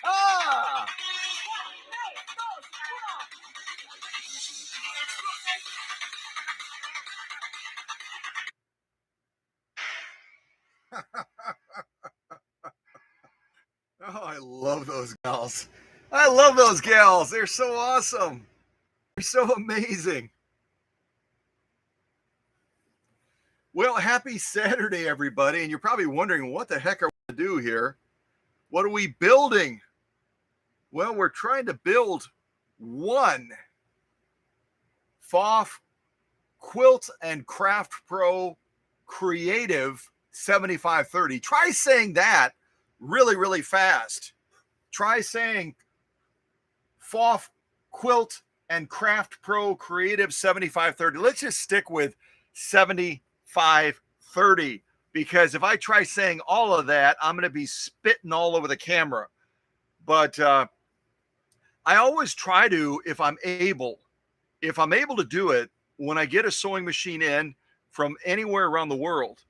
Ah! Oh, I love those gals. I love those gals. They're so awesome. They're so amazing. Well, happy Saturday, everybody. And you're probably wondering, what the heck are we going to do here? What are we building? Well, we're trying to build one FOF Quilt and Craft Pro Creative 7530. Try saying that really, really fast. Try saying FOF Quilt and Craft Pro Creative 7530. Let's just stick with 7530, because if I try saying all of that, I'm going to be spitting all over the camera. But I always try to, if I'm able to do it, when I get a sewing machine in from anywhere around the world,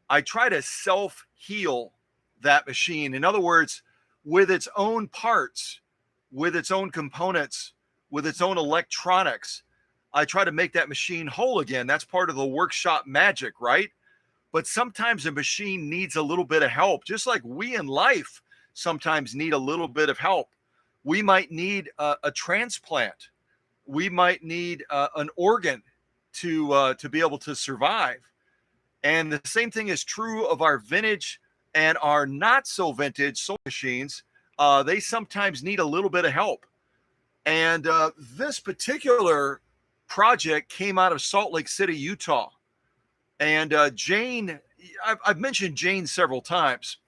I try to self-heal that machine. In other words, with its own parts, with its own components, with its own electronics, I try to make that machine whole again. That's part of the workshop magic, right? But sometimes a machine needs a little bit of help, just like we in life sometimes need a little bit of help. We might need a transplant. We might need an organ to be able to survive. And the same thing is true of our vintage and our not so vintage sewing machines. They sometimes need a little bit of help. And this particular project came out of Salt Lake City, Utah. And Jane, I've mentioned Jane several times,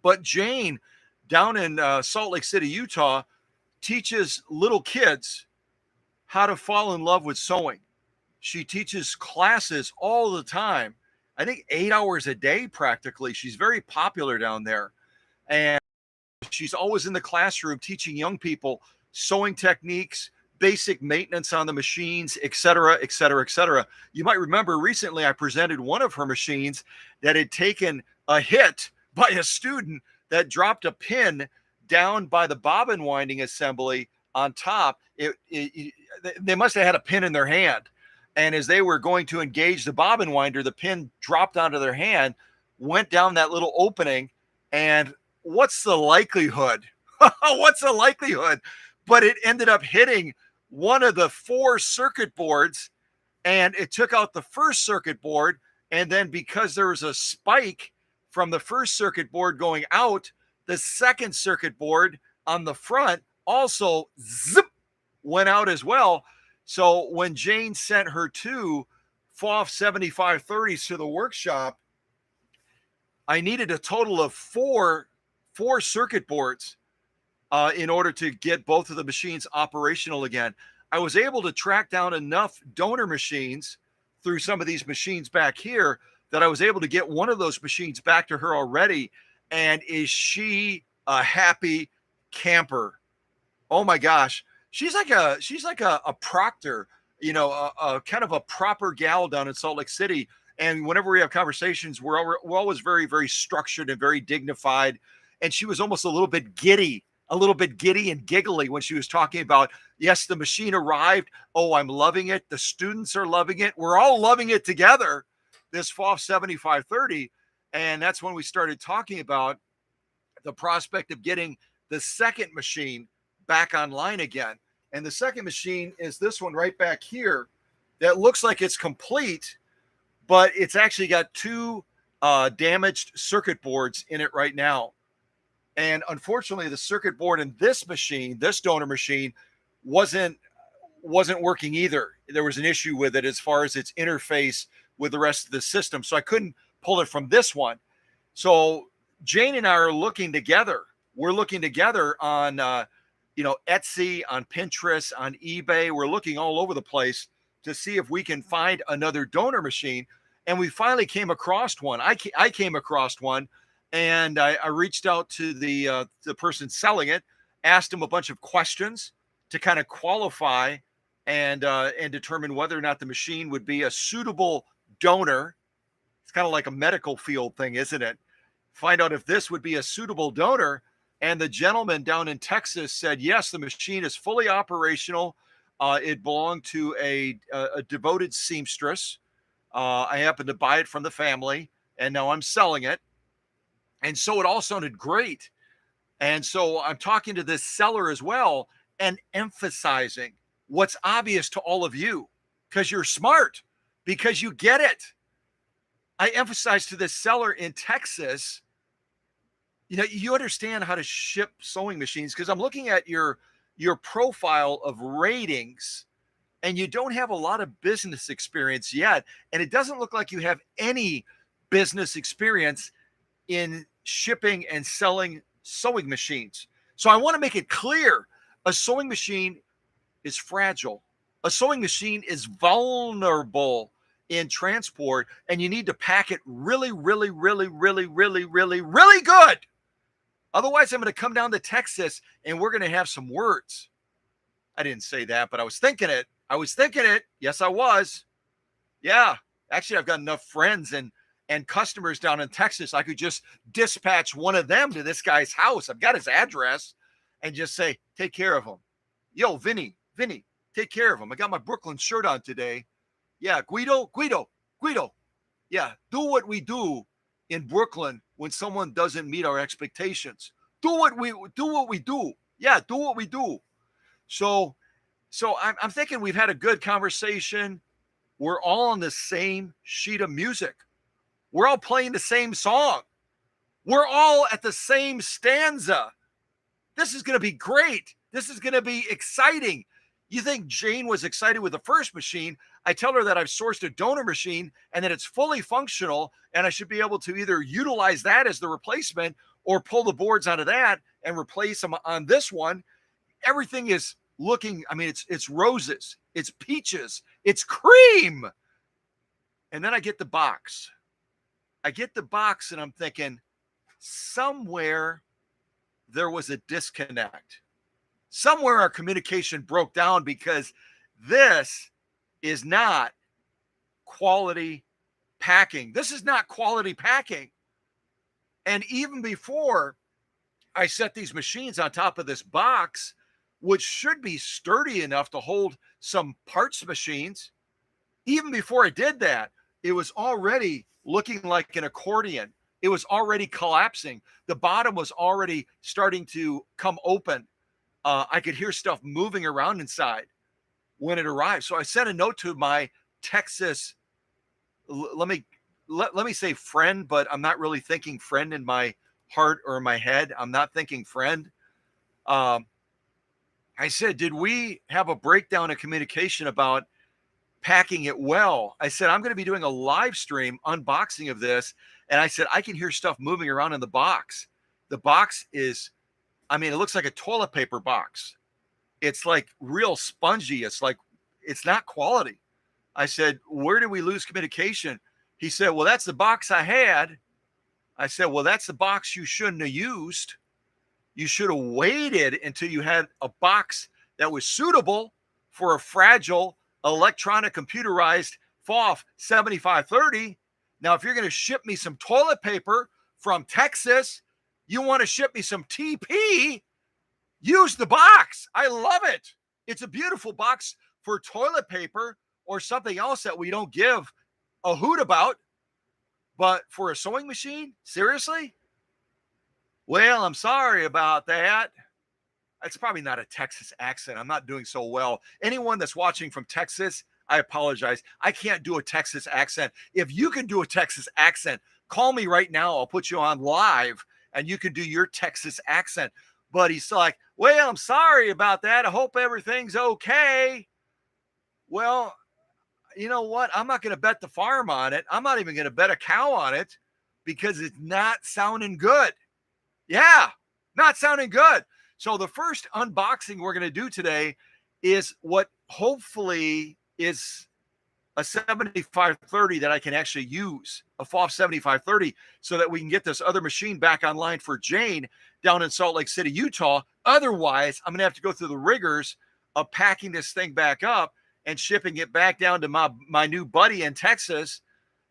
but Jane down in Salt Lake City, Utah, teaches little kids how to fall in love with sewing. She teaches classes all the time. I think 8 hours a day practically. She's very popular down there. And she's always in the classroom teaching young people sewing techniques, basic maintenance on the machines, et cetera, et cetera, et cetera. You might remember recently I presented one of her machines that had taken a hit by a student that dropped a pin down by the bobbin winding assembly on top. They must have had a pin in their hand. And as they were going to engage the bobbin winder, the pin dropped onto their hand, went down that little opening. And what's the likelihood? What's the likelihood? But it ended up hitting one of the 4 circuit boards, and it took out the first circuit board. And then because there was a spike from the first circuit board going out, the second circuit board on the front also zip went out as well. So when Jane sent her 2 FOF 7530s to the workshop, I needed a total of four circuit boards in order to get both of the machines operational again. I was able to track down enough donor machines through some of these machines back here that I was able to get one of those machines back to her already. And is she a happy camper? Oh my gosh. She's like a proctor, you know, a kind of a proper gal down in Salt Lake City. And whenever we have conversations, we're always very, very structured and very dignified. And she was almost a little bit giddy and giggly when she was talking about, yes, the machine arrived. Oh, I'm loving it. The students are loving it. We're all loving it together, this FOF 7530. And that's when we started talking about the prospect of getting the second machine back online again. And the second machine is this one right back here that looks like it's complete, but it's actually got 2 damaged circuit boards in it right now. And unfortunately, the circuit board in this machine, this donor machine, wasn't working either. There was an issue with it as far as its interface with the rest of the system. So I couldn't pull it from this one. So Jane and I are looking together. We're looking together on, Etsy, on Pinterest, on eBay. We're looking all over the place to see if we can find another donor machine. And we finally came across one. I came across one, and I reached out to the person selling it, asked him a bunch of questions to kind of qualify and determine whether or not the machine would be a suitable donor. It's kind of like a medical field thing, isn't it? Find out if this would be a suitable donor. And the gentleman down in Texas said, yes, the machine is fully operational. It belonged to a devoted seamstress. I happened to buy it from the family, and now I'm selling it. And so it all sounded great. And so I'm talking to this seller as well and emphasizing what's obvious to all of you because you're smart, because you get it. I emphasize to this seller in Texas, you understand how to ship sewing machines because I'm looking at your profile of ratings, and you don't have a lot of business experience yet, and it doesn't look like you have any business experience in shipping and selling sewing machines. So I want to make it clear, a sewing machine is fragile. A sewing machine is vulnerable in transport, and you need to pack it really, really, really, really, really, really, really good. Otherwise, I'm going to come down to Texas and we're going to have some words. I didn't say that, but I was thinking it. Yes, I was. Yeah. Actually, I've got enough friends and customers down in Texas. I could just dispatch one of them to this guy's house. I've got his address and just say, take care of him. Yo, Vinny, take care of him. I got my Brooklyn shirt on today. Yeah, Guido. Yeah, do what we do in Brooklyn when someone doesn't meet our expectations. Do what we do. Yeah, do what we do. So I'm thinking we've had a good conversation. We're all on the same sheet of music. We're all playing the same song. We're all at the same stanza. This is going to be great. This is going to be exciting. You think Jane was excited with the first machine. I tell her that I've sourced a donor machine and that it's fully functional, and I should be able to either utilize that as the replacement or pull the boards out of that and replace them on this one. Everything is looking, it's roses, it's peaches, it's cream. And then I get the box. And I'm thinking, somewhere there was a disconnect. Somewhere our communication broke down because this is not quality packing. This is not quality packing. And even before I set these machines on top of this box, which should be sturdy enough to hold some parts machines, even before I did that, it was already looking like an accordion. It was already collapsing. The bottom was already starting to come open. I could hear stuff moving around inside when it arrived. So I sent a note to my Texas, let me say friend, but I'm not really thinking friend in my heart or my head. I'm not thinking friend. I said, did we have a breakdown of communication about packing it well? I said, I'm going to be doing a live stream unboxing of this. And I said, I can hear stuff moving around in the box. The box is, it looks like a toilet paper box. It's like real spongy. It's not quality. I said, where did we lose communication? He said, well, that's the box I had. I said, well, that's the box you shouldn't have used. You should have waited until you had a box that was suitable for a fragile electronic computerized FOF 7530. Now, if you're going to ship me some toilet paper from Texas, you want to ship me some TP, use the box. I love it. It's a beautiful box for toilet paper or something else that we don't give a hoot about. But for a sewing machine, seriously? Well, I'm sorry about that. It's probably not a Texas accent. I'm not doing so well. Anyone that's watching from Texas, I apologize. I can't do a Texas accent. If you can do a Texas accent, call me right now. I'll put you on live and you can do your Texas accent. But he's like, well, I'm sorry about that. I hope everything's okay. Well, you know what? I'm not going to bet the farm on it. I'm not even going to bet a cow on it. because it's not sounding good. Yeah, not sounding good. So the first unboxing we're going to do today is what hopefully is a 7530 that I can actually use, a FOF 7530, so that we can get this other machine back online for Jane down in Salt Lake City, Utah. Otherwise, I'm going to have to go through the rigors of packing this thing back up and shipping it back down to my new buddy in Texas.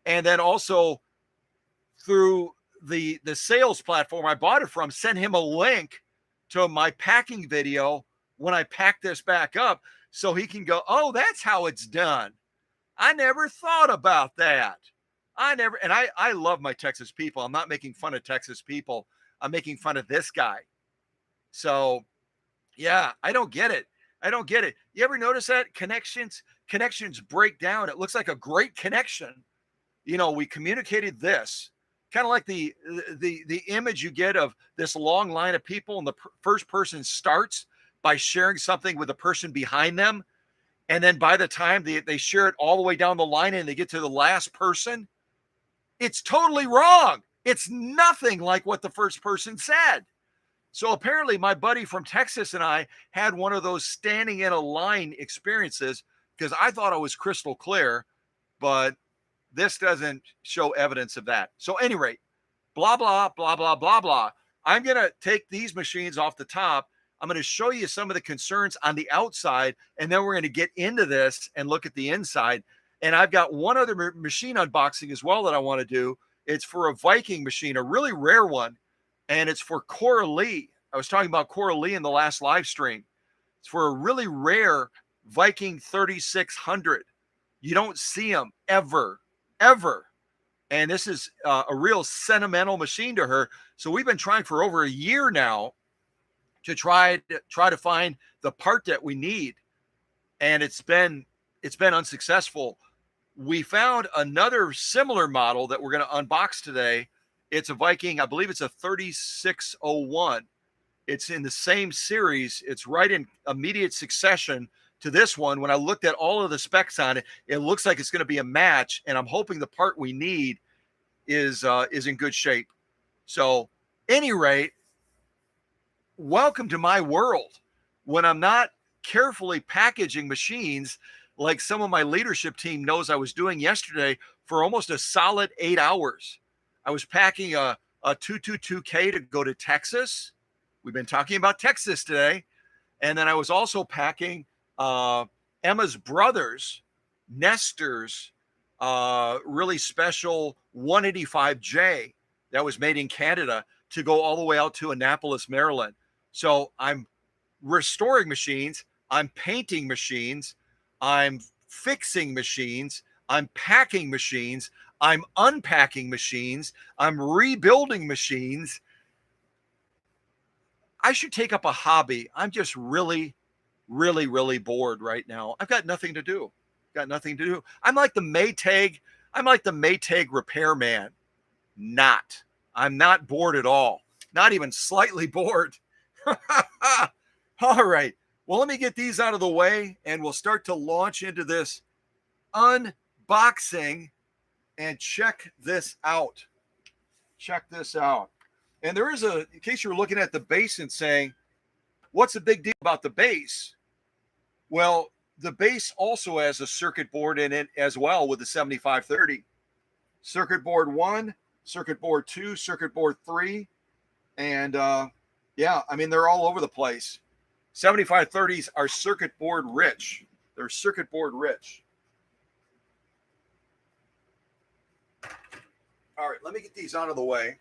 And then also through the sales platform I bought it from, send him a link to my packing video when I pack this back up, so he can go, oh, that's how it's done. I never thought about that. And I love my Texas people. I'm not making fun of Texas people. I'm making fun of this guy. So yeah, I don't get it. I don't get it. You ever notice that connections break down? It looks like a great connection. You know, we communicated this, kind of like the image you get of this long line of people, and the first person starts by sharing something with the person behind them. And then by the time they share it all the way down the line and they get to the last person, it's totally wrong. It's nothing like what the first person said. So apparently my buddy from Texas and I had one of those standing in a line experiences, because I thought I was crystal clear, but this doesn't show evidence of that. So at any rate, blah, blah, blah, blah, blah, blah. I'm going to take these machines off the top. I'm going to show you some of the concerns on the outside, and then we're going to get into this and look at the inside. And I've got one other machine unboxing as well that I want to do. It's for a Viking machine, a really rare one, and it's for Cora Lee. I was talking about Cora Lee in the last live stream. It's for a really rare Viking 3600. You don't see them ever. And this is a real sentimental machine to her. So we've been trying for over a year now to try to find the part that we need, and it's been unsuccessful. We found another similar model that we're going to unbox today. It's a Viking, I believe it's a 3601. It's in the same series. It's right in immediate succession to this one. When I looked at all of the specs on it, it looks like it's going to be a match, and I'm hoping the part we need is in good shape. So, any rate, welcome to my world when I'm not carefully packaging machines like some of my leadership team knows I was doing yesterday for almost a solid 8 hours. I was packing a 222K to go to Texas. We've been talking about Texas today. And then I was also packing Emma's brother's, Nestor's, really special 185J that was made in Canada to go all the way out to Annapolis, Maryland. So I'm restoring machines, I'm painting machines, I'm fixing machines, I'm packing machines, I'm unpacking machines, I'm rebuilding machines. I should take up a hobby. I'm just really bored right now. I've got nothing to do. I'm like the Maytag repairman. I'm not bored at all. Not even slightly bored. All right. Well, let me get these out of the way, and we'll start to launch into this unboxing and check this out. And there is in case you're looking at the base and saying, what's the big deal about the base? Well, the base also has a circuit board in it as well with the 7530. Circuit board 1, circuit board 2, circuit board 3. And yeah, I mean, they're all over the place. 7530s are circuit board rich. They're circuit board rich. All right, let me get these out of the way.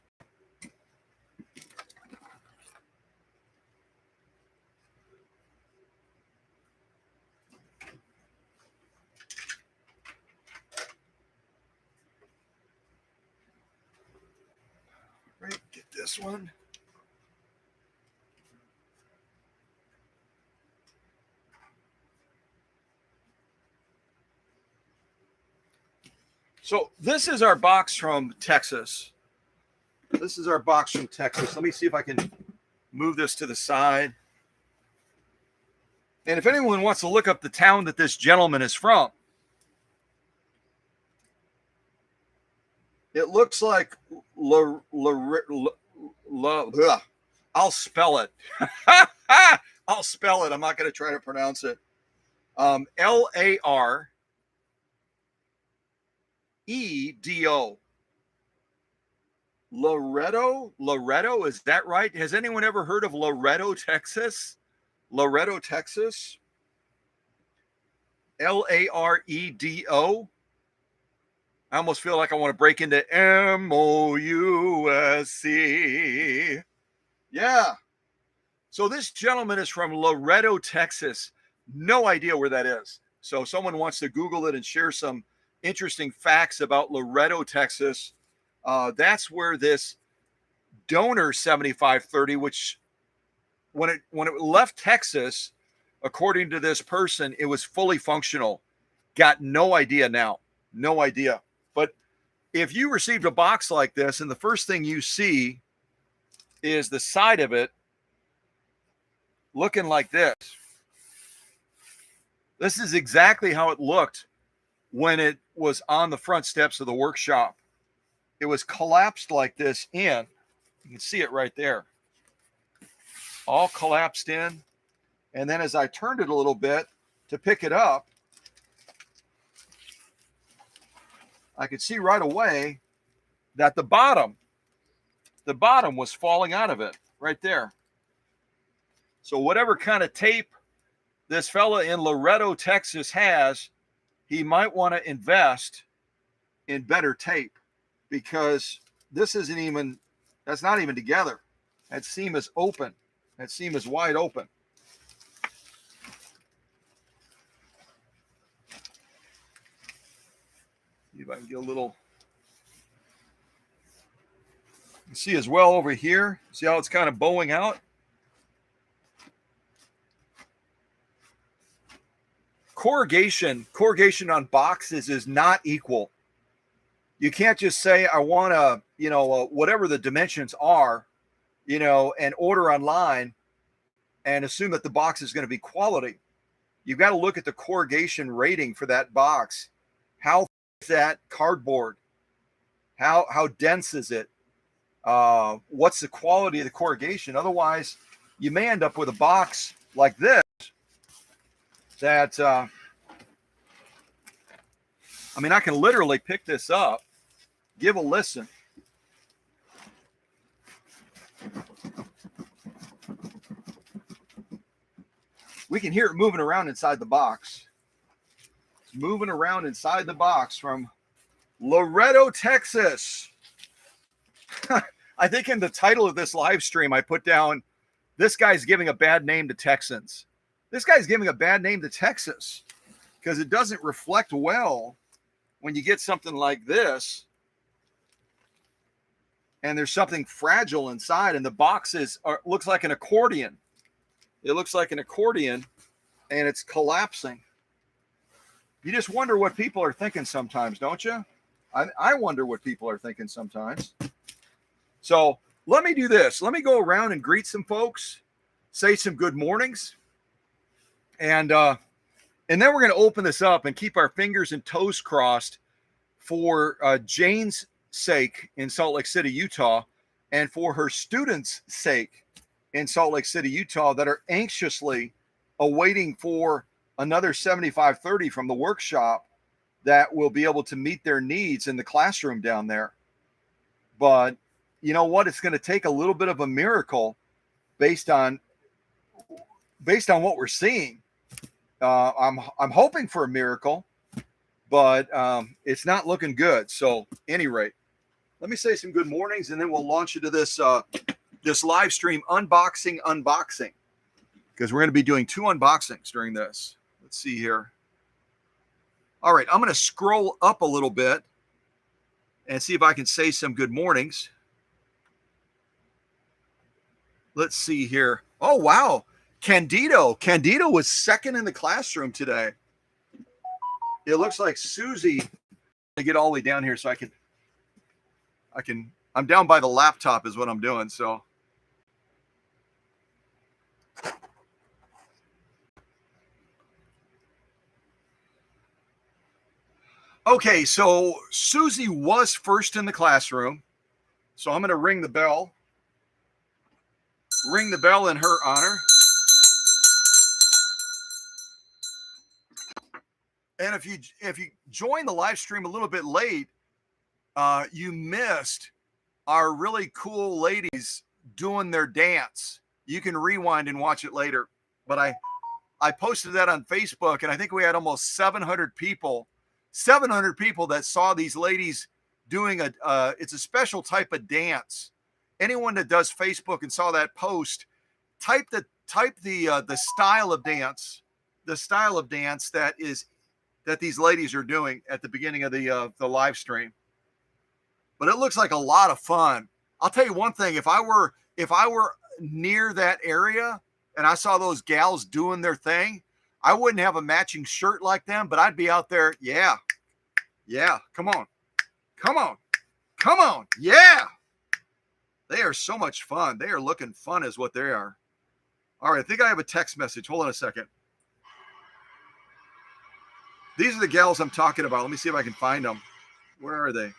All right, get this one. So this is our box from Texas. Let me see if I can move this to the side. And if anyone wants to look up the town that this gentleman is from, it looks like La, la, la, la, I'll spell it. I'll spell it. I'm not going to try to pronounce it. Laredo. Loretto, is that right? Has anyone ever heard of Loretto, Texas? Loretto, Texas. Laredo. I almost feel like I want to break into MOUSC. Yeah. So this gentleman is from Loretto, Texas. No idea where that is. So if someone wants to Google it and share some interesting facts about Loretto, Texas, that's where this donor 7530, which when it left Texas, according to this person, it was fully functional. Got no idea now. No idea. But if you received a box like this and the first thing you see is the side of it looking like this. This is exactly how it looked when it was on the front steps of the workshop. It was collapsed like this in. You can see it right there. All collapsed in. And then as I turned it a little bit to pick it up, I could see right away that the bottom was falling out of it right there. So whatever kind of tape this fella in Loretto, Texas has, he might want to invest in better tape, because this isn't even, that's not even together. That seam is open. That seam is wide open. See if I can get a little, you see as well over here. See how it's kind of bowing out? Corrugation on boxes is not equal. You can't just say, I want to, whatever the dimensions are, and order online and assume that the box is going to be quality. You've got to look at the corrugation rating for that box. How is that cardboard? How dense is it? What's the quality of the corrugation? Otherwise, you may end up with a box like this that, I can literally pick this up, give a listen. We can hear it moving around inside the box. It's moving around inside the box from Loretto, Texas. I think in the title of this live stream, I put down, this guy's giving a bad name to Texans. This guy's giving a bad name to Texas because it doesn't reflect well when you get something like this and there's something fragile inside and the box looks like an accordion. It looks like an accordion and it's collapsing. You just wonder what people are thinking sometimes, don't you? I wonder what people are thinking sometimes. So let me do this. Let me go around and greet some folks, say some good mornings, and then we're going to open this up and keep our fingers and toes crossed for Jane's sake in Salt Lake City, Utah, and for her students' sake in Salt Lake City, Utah, that are anxiously awaiting for another 7530 from the workshop that will be able to meet their needs in the classroom down there. But you know what? It's going to take a little bit of a miracle based on what we're seeing. I'm hoping for a miracle, but it's not looking good. So, any rate, let me say some good mornings, and then we'll launch into this this live stream unboxing, because we're going to be doing 2 unboxings during this. Let's see here. All right, I'm going to scroll up a little bit and see if I can say some good mornings. Let's see here. Oh, wow. Candido was second in the classroom today. It looks like Susie, to get all the way down here so I'm down by the laptop is what I'm doing. So okay, so Susie was first in the classroom. So I'm going to ring the bell. Ring the bell in her honor. And if you join the live stream a little bit late, you missed our really cool ladies doing their dance. You can rewind and watch it later. But I posted that on Facebook, and I think we had almost 700 people that saw these ladies doing it's a special type of dance. Anyone that does Facebook and saw that post, type the style of dance, that these ladies are doing at the beginning of the live stream. But it looks like a lot of fun. I'll tell you one thing: if I were near that area and I saw those gals doing their thing, I wouldn't have a matching shirt like them, but I'd be out there. Yeah, come on, yeah. They are so much fun. They are looking fun as what they are. All right, I think I have a text message. Hold on a second. These are the gals I'm talking about. Let me see if I can find them. Where are they?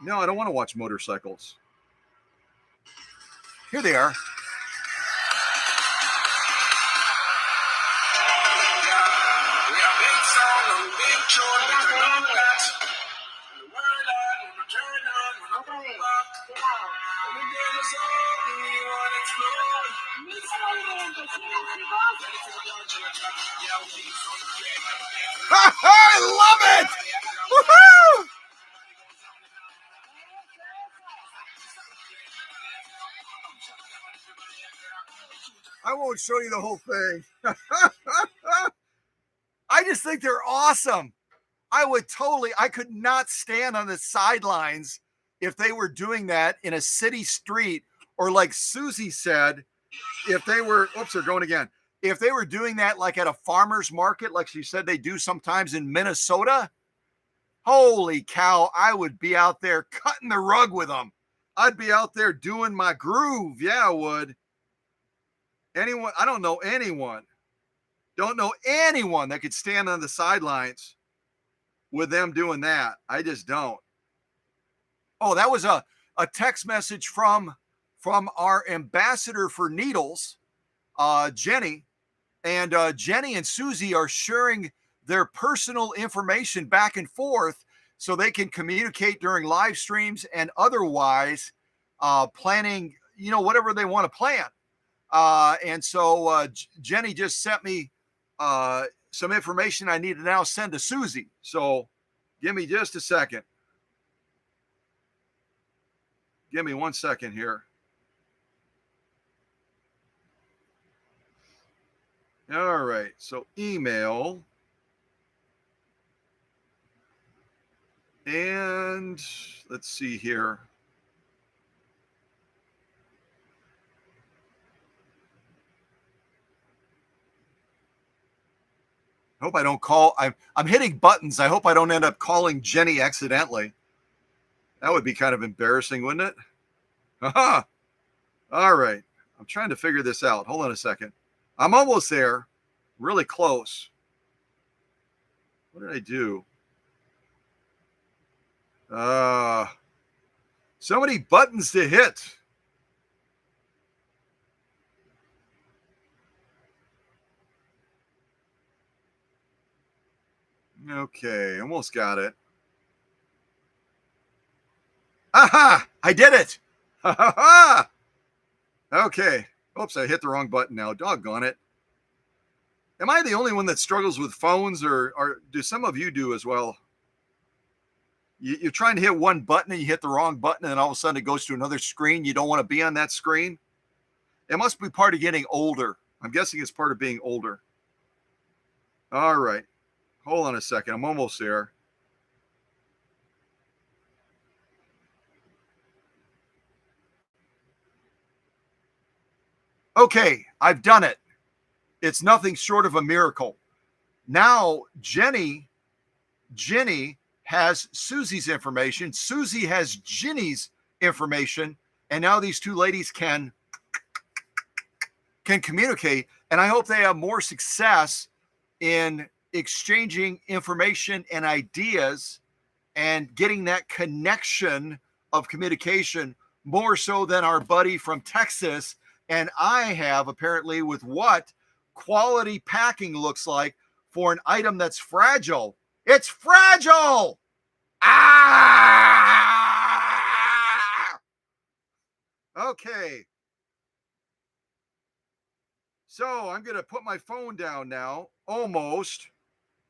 No, I don't want to watch motorcycles. Here they are. I love it! Woohoo! I won't show you the whole thing. I just think they're awesome. I could not stand on the sidelines if they were doing that in a city street, or like Susie said, if they were, they're going again. If they were doing that like at a farmer's market, like she said they do sometimes in Minnesota, holy cow, I would be out there cutting the rug with them. I'd be out there doing my groove. Yeah, I would. Anyone, I don't know anyone that could stand on the sidelines with them doing that. I just don't. Oh, that was a text message from our ambassador for needles, Jenny. And Jenny and Susie are sharing their personal information back and forth so they can communicate during live streams and otherwise planning, whatever they want to plan. And so Jenny just sent me some information I need to now send to Susie. So give me just a second. Give me 1 second here. All right. So email. And let's see here. I hope I don't call. I'm hitting buttons. I hope I don't end up calling Jenny accidentally. That would be kind of embarrassing, wouldn't it? Aha. All right. I'm trying to figure this out. Hold on a second. I'm almost there. Really close. What did I do? So many buttons to hit. Okay, almost got it. Aha! I did it! Ha ha ha! Okay. Oops, I hit the wrong button now. Doggone it. Am I the only one that struggles with phones, or do some of you do as well? You're trying to hit one button and you hit the wrong button, and then all of a sudden it goes to another screen. You don't want to be on that screen. It must be part of getting older. I'm guessing it's part of being older. All right. Hold on a second. I'm almost there. Okay, I've done it. It's nothing short of a miracle. Now, Jenny has Susie's information. Susie has Ginny's information. And now these two ladies can communicate. And I hope they have more success in exchanging information and ideas and getting that connection of communication, more so than our buddy from Texas and I have, apparently, with what quality packing looks like for an item that's fragile. It's fragile. Ah! Okay. So I'm going to put my phone down now. Almost.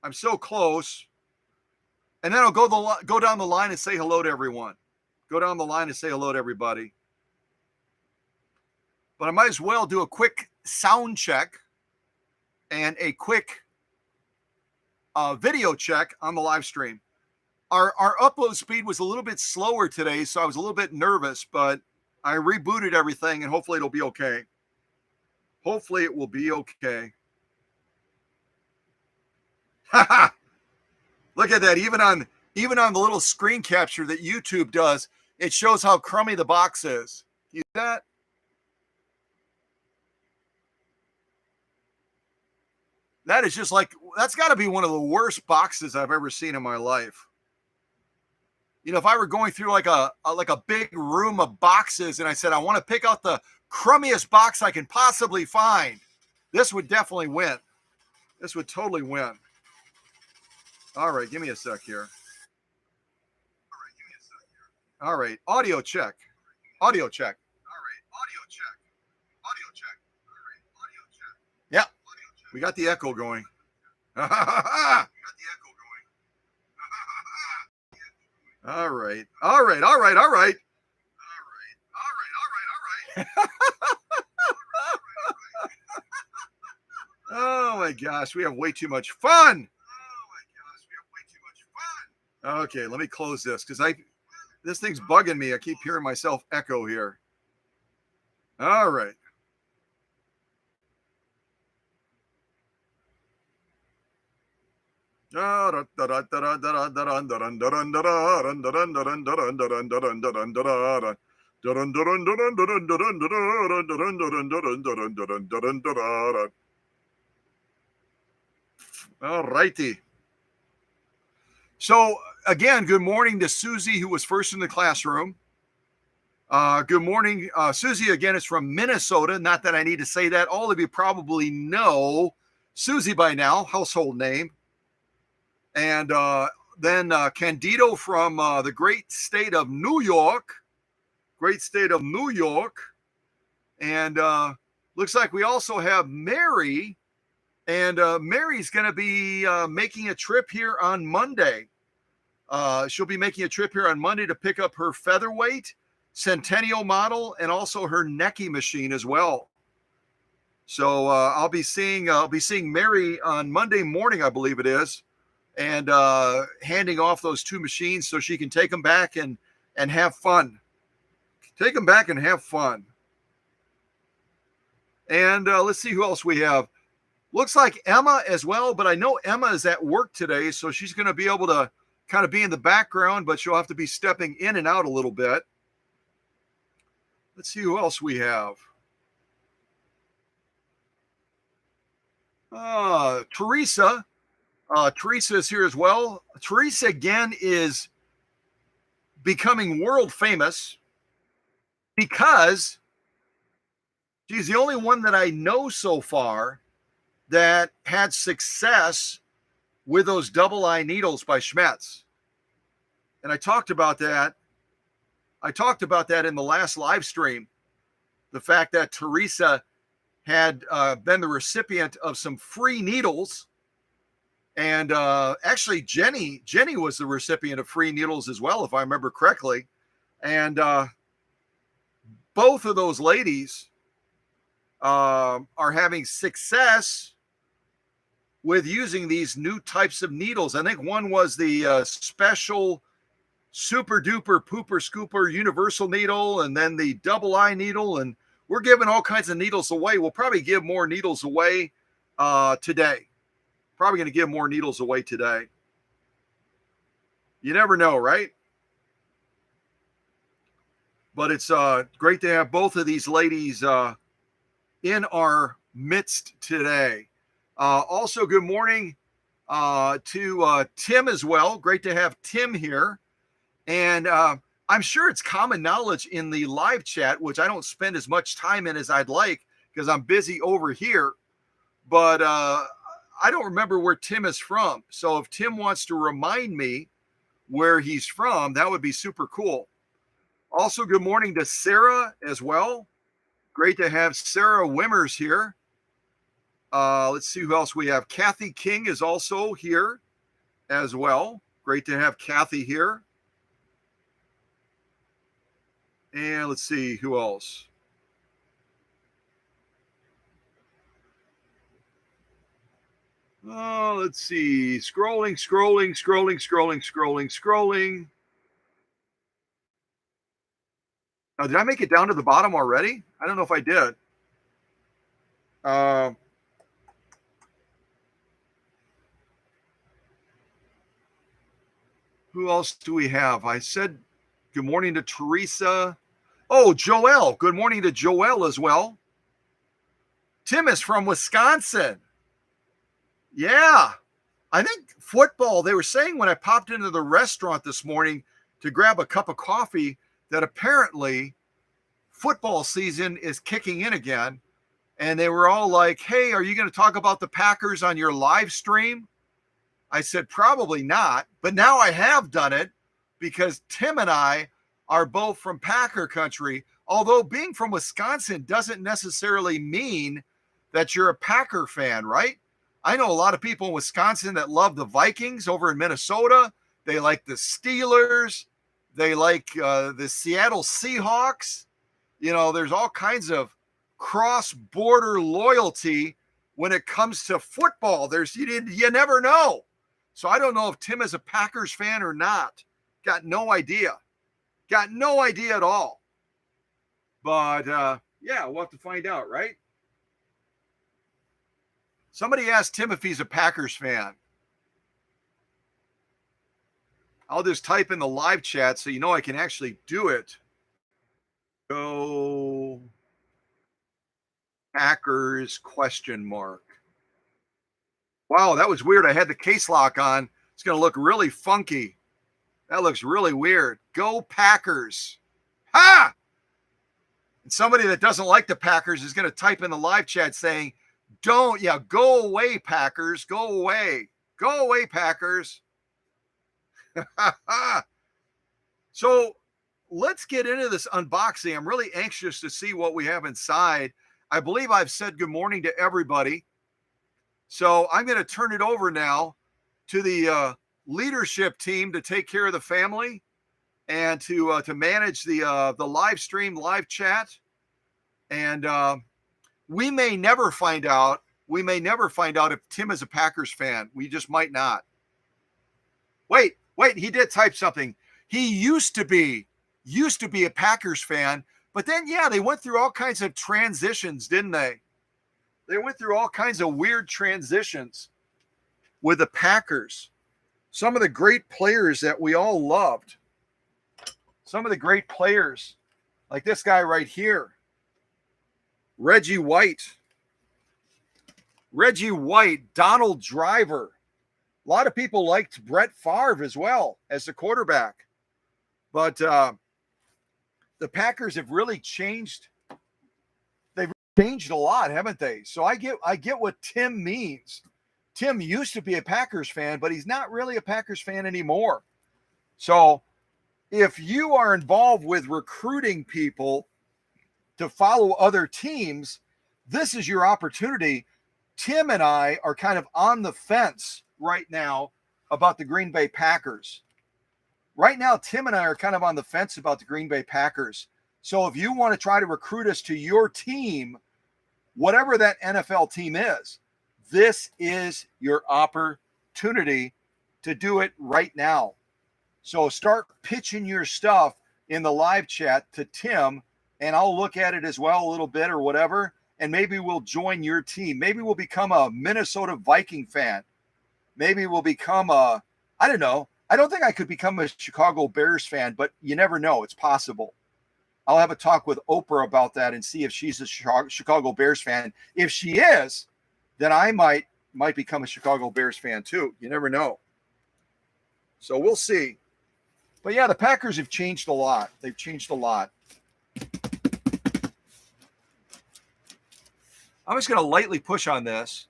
I'm so close. And then I'll go down the line and say hello to everyone. Go down the line and say hello to everybody. But I might as well do a quick sound check and a quick video check on the live stream. Our upload speed was a little bit slower today, so I was a little bit nervous, but I rebooted everything, and hopefully it'll be okay. Hopefully it will be okay. Look at that. Even on the little screen capture that YouTube does, it shows how crummy the box is. You see that? That is just like, that's got to be one of the worst boxes I've ever seen in my life. You know, if I were going through like a big room of boxes and I said, I want to pick out the crummiest box I can possibly find, this would definitely win. This would totally win. All right, give me a sec here. All right, audio check. Audio check. All right, audio check. Audio check. All right, audio check. Yeah, we got the echo going. All right. All right. All right. All right. Oh my gosh, we have way too much fun. Okay, let me close this because this thing's bugging me. I keep hearing myself echo here. All right. All righty. So again, good morning to Susie, who was first in the classroom. Good morning. Susie, again, is from Minnesota. Not that I need to say that. All of you probably know Susie by now, household name. And then Candido from the great state of New York. Great state of New York. And looks like we also have Mary. And Mary's going to be making a trip here on Monday. She'll be making a trip here on Monday to pick up her featherweight Centennial model and also her Necky machine as well. So I'll be seeing Mary on Monday morning, I believe it is, and handing off those two machines so she can take them back and have fun. Take them back and have fun. And let's see who else we have. Looks like Emma as well, but I know Emma is at work today, so she's going to be able to kind of be in the background, but she'll have to be stepping in and out a little bit. Let's see who else we have. Teresa. Teresa is here as well. Teresa, again, is becoming world famous because she's the only one that I know so far that had success with those double eye needles by Schmetz. And I talked about that. I talked about that in the last live stream. The fact that Teresa had been the recipient of some free needles. And actually, Jenny was the recipient of free needles as well, if I remember correctly. And both of those ladies are having success with using these new types of needles. I think one was the special super duper pooper scooper universal needle, and then the double eye needle. And we're giving all kinds of needles away. We'll probably give more needles away today. Probably going to give more needles away today. You never know, right? But it's great to have both of these ladies in our midst today. Also, good morning to Tim as well. Great to have Tim here. And I I'm sure it's common knowledge in the live chat, which I don't spend as much time in as I'd like because I'm busy over here. But I don't remember where Tim is from. So if Tim wants to remind me where he's from, that would be super cool. Also, good morning to Sarah as well. Great to have Sarah Wimmers here. Let's see who else we have. Kathy King is also here as well. Great to have Kathy here. And let's see who else. Oh, let's see. Scrolling. Did I make it down to the bottom already? I don't know if I did. Uh, who else do we have? I said good morning to Teresa. Oh, Joelle. Good morning to Joelle as well. Tim is from Wisconsin. Yeah. I think football, they were saying when I popped into the restaurant this morning to grab a cup of coffee that apparently football season is kicking in again. And they were all like, hey, are you going to talk about the Packers on your live stream? I said, probably not. But now I have done it because Tim and I are both from Packer country. Although being from Wisconsin doesn't necessarily mean that you're a Packer fan, right? I know a lot of people in Wisconsin that love the Vikings over in Minnesota. They like the Steelers. They like the Seattle Seahawks. You know, there's all kinds of cross-border loyalty when it comes to football. You never know. So I don't know if Tim is a Packers fan or not. Got no idea. Got no idea at all. But yeah, we'll have to find out, right? Somebody asked Tim if he's a Packers fan. I'll just type in the live chat so you know I can actually do it. Go Packers ? Wow, that was weird. I had the case lock on. It's going to look really funky. That looks really weird. Go Packers. Ha! And somebody that doesn't like the Packers is going to type in the live chat saying, go away, Packers. Go away. Go away, Packers. So let's get into this unboxing. I'm really anxious to see what we have inside. I believe I've said good morning to everybody. So I'm going to turn it over now to the leadership team to take care of the family and to manage the live stream, live chat. And we may never find out. We may never find out if Tim is a Packers fan. We just might not. Wait, he did type something. He used to be a Packers fan, but then, yeah, they went through all kinds of transitions, didn't they? They went through all kinds of weird transitions with the Packers. Some of the great players that we all loved. Some of the great players, like this guy right here, Reggie White, Donald Driver. A lot of people liked Brett Favre as well as the quarterback. But the Packers have really changed. They've changed a lot, haven't they? So I get what Tim means. Tim used to be a Packers fan, but he's not really a Packers fan anymore. So if you are involved with recruiting people to follow other teams, this is your opportunity. Tim and I are kind of on the fence right now about the Green Bay Packers. Right now, Tim and I are kind of on the fence about the Green Bay Packers. So if you want to try to recruit us to your team, whatever that NFL team is, this is your opportunity to do it right now. So start pitching your stuff in the live chat to Tim, and I'll look at it as well a little bit or whatever, and maybe we'll join your team. Maybe we'll become a Minnesota Viking fan. Maybe we'll become I don't know. I don't think I could become a Chicago Bears fan, but you never know. It's possible. I'll have a talk with Oprah about that and see if she's a Chicago Bears fan. If she is, then I might become a Chicago Bears fan too. You never know. So we'll see. But yeah, the packers have changed a lot. They've changed a lot. I'm just going to lightly push on this.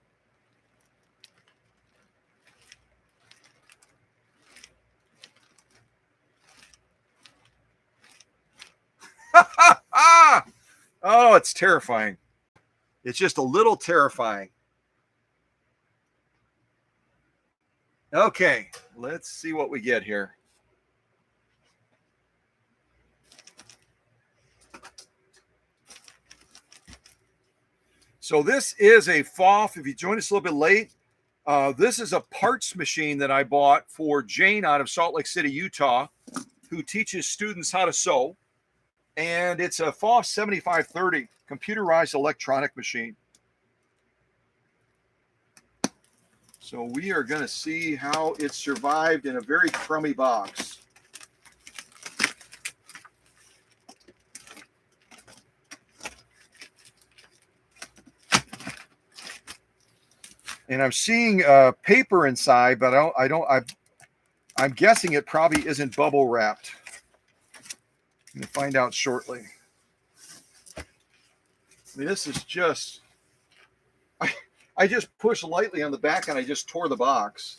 Oh, it's terrifying. It's just a little terrifying. Okay, let's see what we get here. So this is a FOF. If you joined us a little bit late, this is a parts machine that I bought for Jane out of Salt Lake City, Utah, who teaches students how to sew. And it's a FOF 7530 computerized electronic machine. So we are going to see how it survived in a very crummy box. And I'm seeing paper inside, but I'm guessing it probably isn't bubble wrapped. I'm going to find out shortly. I mean, this is just, I just pushed lightly on the back and I just tore the box.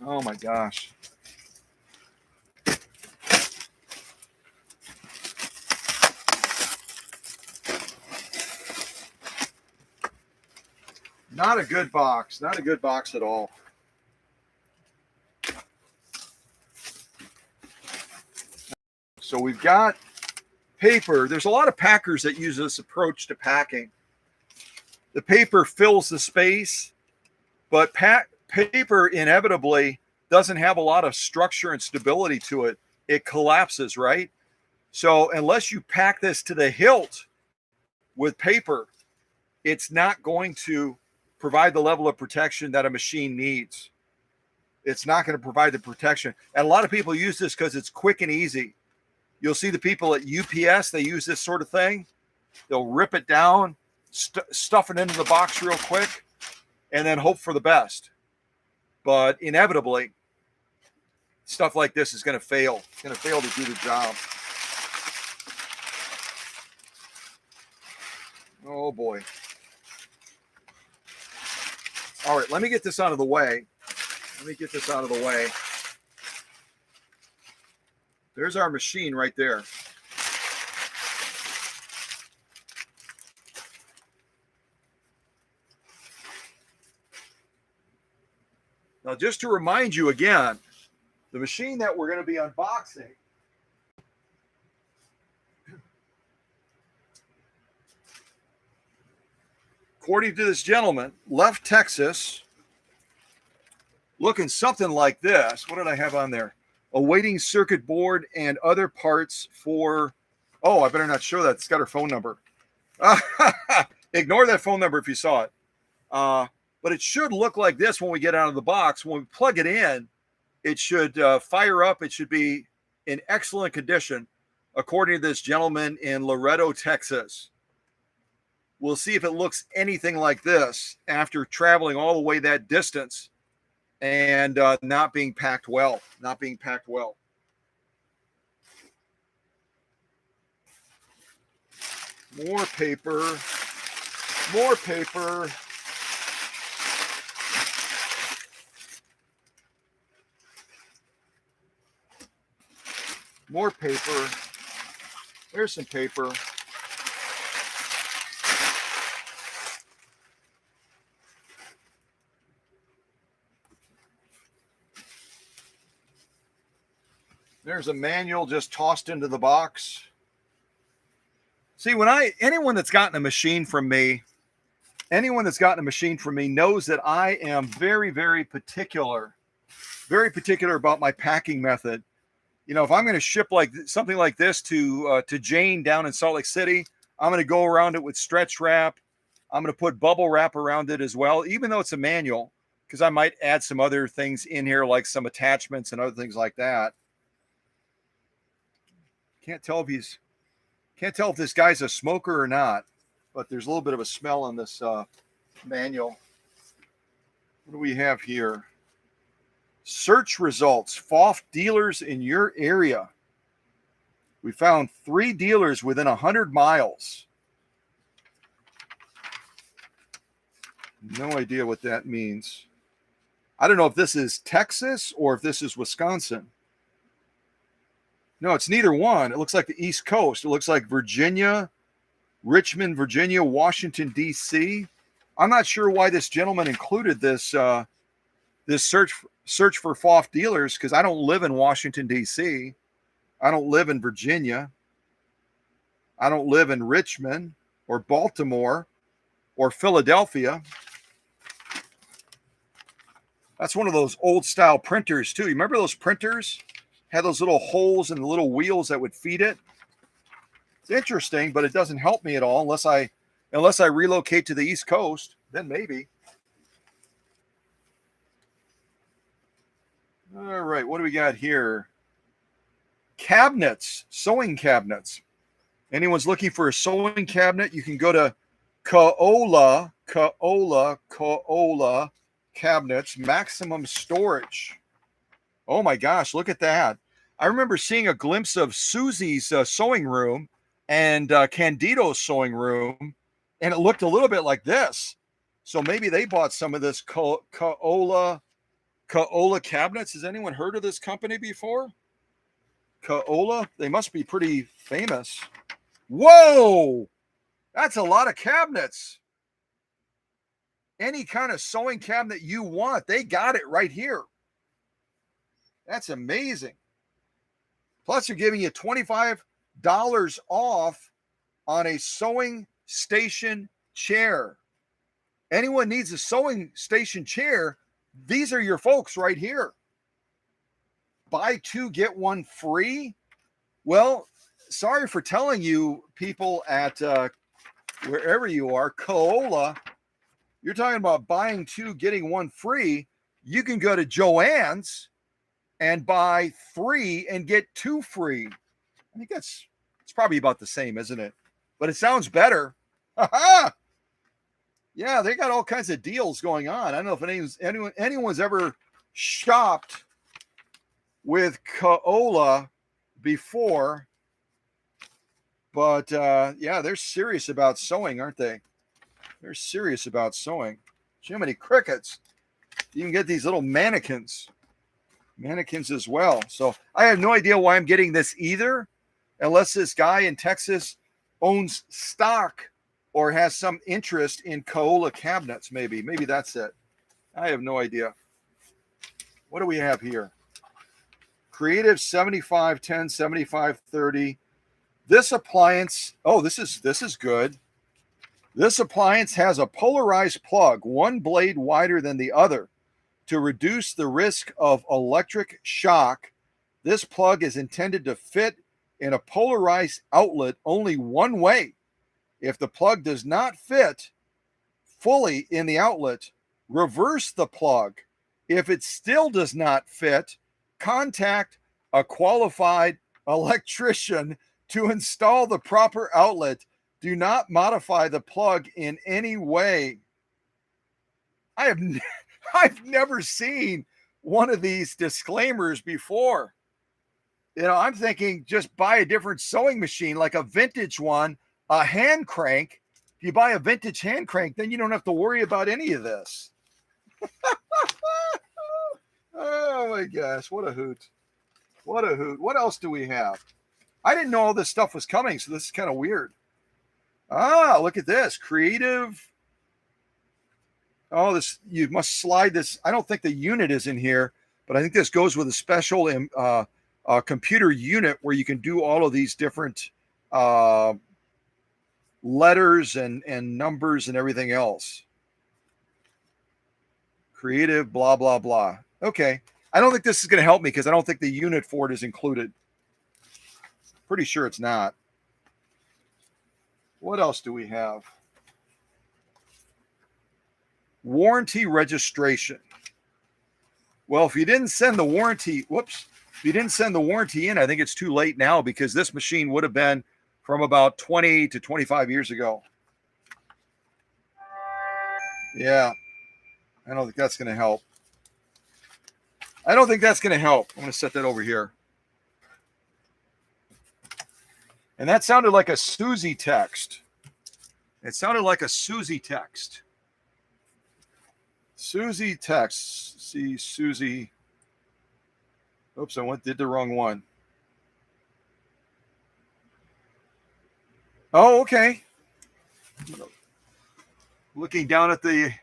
Oh my gosh. Not a good box. Not a good box at all. So we've got paper. There's a lot of packers that use this approach to packing. The paper fills the space, but paper inevitably doesn't have a lot of structure and stability to it. It collapses, right? So unless you pack this to the hilt with paper, it's not going to provide the level of protection that a machine needs. It's not going to provide the protection. And a lot of people use this because it's quick and easy. You'll see the people at UPS, they use this sort of thing. They'll rip it down, stuff it into the box real quick, and then hope for the best. But inevitably, stuff like this is going to fail. It's going to fail to do the job. Oh, boy. All right, let me get this out of the way. There's our machine right there. Now, just to remind you again, the machine that we're going to be unboxing according to this gentleman, left Texas, looking something like this. What did I have on there? Awaiting circuit board and other parts for, oh, I better not show that. It's got her phone number. Ignore that phone number if you saw it. But it should look like this when we get out of the box. When we plug it in, it should fire up. It should be in excellent condition, according to this gentleman in Laredo, Texas. We'll see if it looks anything like this after traveling all the way that distance and not being packed well. More paper. There's some paper. There's a manual just tossed into the box. See, anyone that's gotten a machine from me knows that I am very, very particular about my packing method. You know, if I'm going to ship something like this to Jane down in Salt Lake City, I'm going to go around it with stretch wrap. I'm going to put bubble wrap around it as well, even though it's a manual, because I might add some other things in here, like some attachments and other things like that. Can't tell if this guy's a smoker or not, but there's a little bit of a smell in this manual. What do we have here? Search results, FOF dealers in your area. We found 3 dealers within 100 miles. No idea what that means. I don't know if this is Texas or if this is Wisconsin. No, it's neither one. It looks like the East Coast. It looks like Virginia, Richmond, Virginia, Washington, D.C. I'm not sure why this gentleman included this this search for FOF dealers, because I don't live in Washington, D.C. I don't live in Virginia. I don't live in Richmond or Baltimore or Philadelphia. That's one of those old style printers too. You remember those printers? Had those little holes and the little wheels that would feed it. It's interesting, but it doesn't help me at all unless I relocate to the East Coast. Then maybe. All right, what do we got here? Cabinets, sewing cabinets. Anyone's looking for a sewing cabinet, you can go to Kaola cabinets, maximum storage. Oh my gosh, look at that. I remember seeing a glimpse of Susie's sewing room and Candido's sewing room, and it looked a little bit like this. So maybe they bought some of this Kaola cabinets. Has anyone heard of this company before? Kaola? They must be pretty famous. Whoa! That's a lot of cabinets. Any kind of sewing cabinet you want, they got it right here. That's amazing. Plus, they're giving you $25 off on a sewing station chair. Anyone needs a sewing station chair, these are your folks right here. Buy 2, get 1 free. Well, sorry for telling you people at wherever you are, Kaola, you're talking about buying 2, getting 1 free. You can go to Joann's and buy 3 and get 2 free. I think it's probably about the same, isn't it? But it sounds better. Yeah, they got all kinds of deals going on. I don't know if anyone's ever shopped with Kaola before, but yeah, they're serious about sewing, aren't they? They're serious about sewing. Jiminy crickets. You can get these little mannequins as well. So I have no idea why I'm getting this either, unless this guy in Texas owns stock or has some interest in Kaola cabinets. Maybe that's it. I have no idea. What do we have here? Creative 7510, 7530. This appliance, oh, this is good. This appliance has a polarized plug, one blade wider than the other. To reduce the risk of electric shock, this plug is intended to fit in a polarized outlet only one way. If the plug does not fit fully in the outlet, reverse the plug. If it still does not fit, contact a qualified electrician to install the proper outlet. Do not modify the plug in any way. I've never seen one of these disclaimers before. You know, I'm thinking just buy a different sewing machine, like a vintage one, a hand crank. If you buy a vintage hand crank, then you don't have to worry about any of this. Oh my gosh, what a hoot. What a hoot. What else do we have? I didn't know all this stuff was coming, so this is kind of weird. Ah, look at this. Creative. Oh, this, you must slide this. I don't think the unit is in here, but I think this goes with a special computer unit where you can do all of these different letters and numbers and everything else. Creative, blah, blah, blah. Okay. I don't think this is going to help me because I don't think the unit for it is included. Pretty sure it's not. What else do we have? Warranty registration. Well, if you didn't send the warranty, if you didn't send the warranty in, I think it's too late now because this machine would have been from about 20 to 25 years ago. Yeah. I don't think that's going to help. I don't think that's going to help. I'm going to set that over here. And that sounded like a Susie text. It sounded like a Susie text. Susie text. See, Susie. Oops, did the wrong one. Oh, okay. Looking down at the...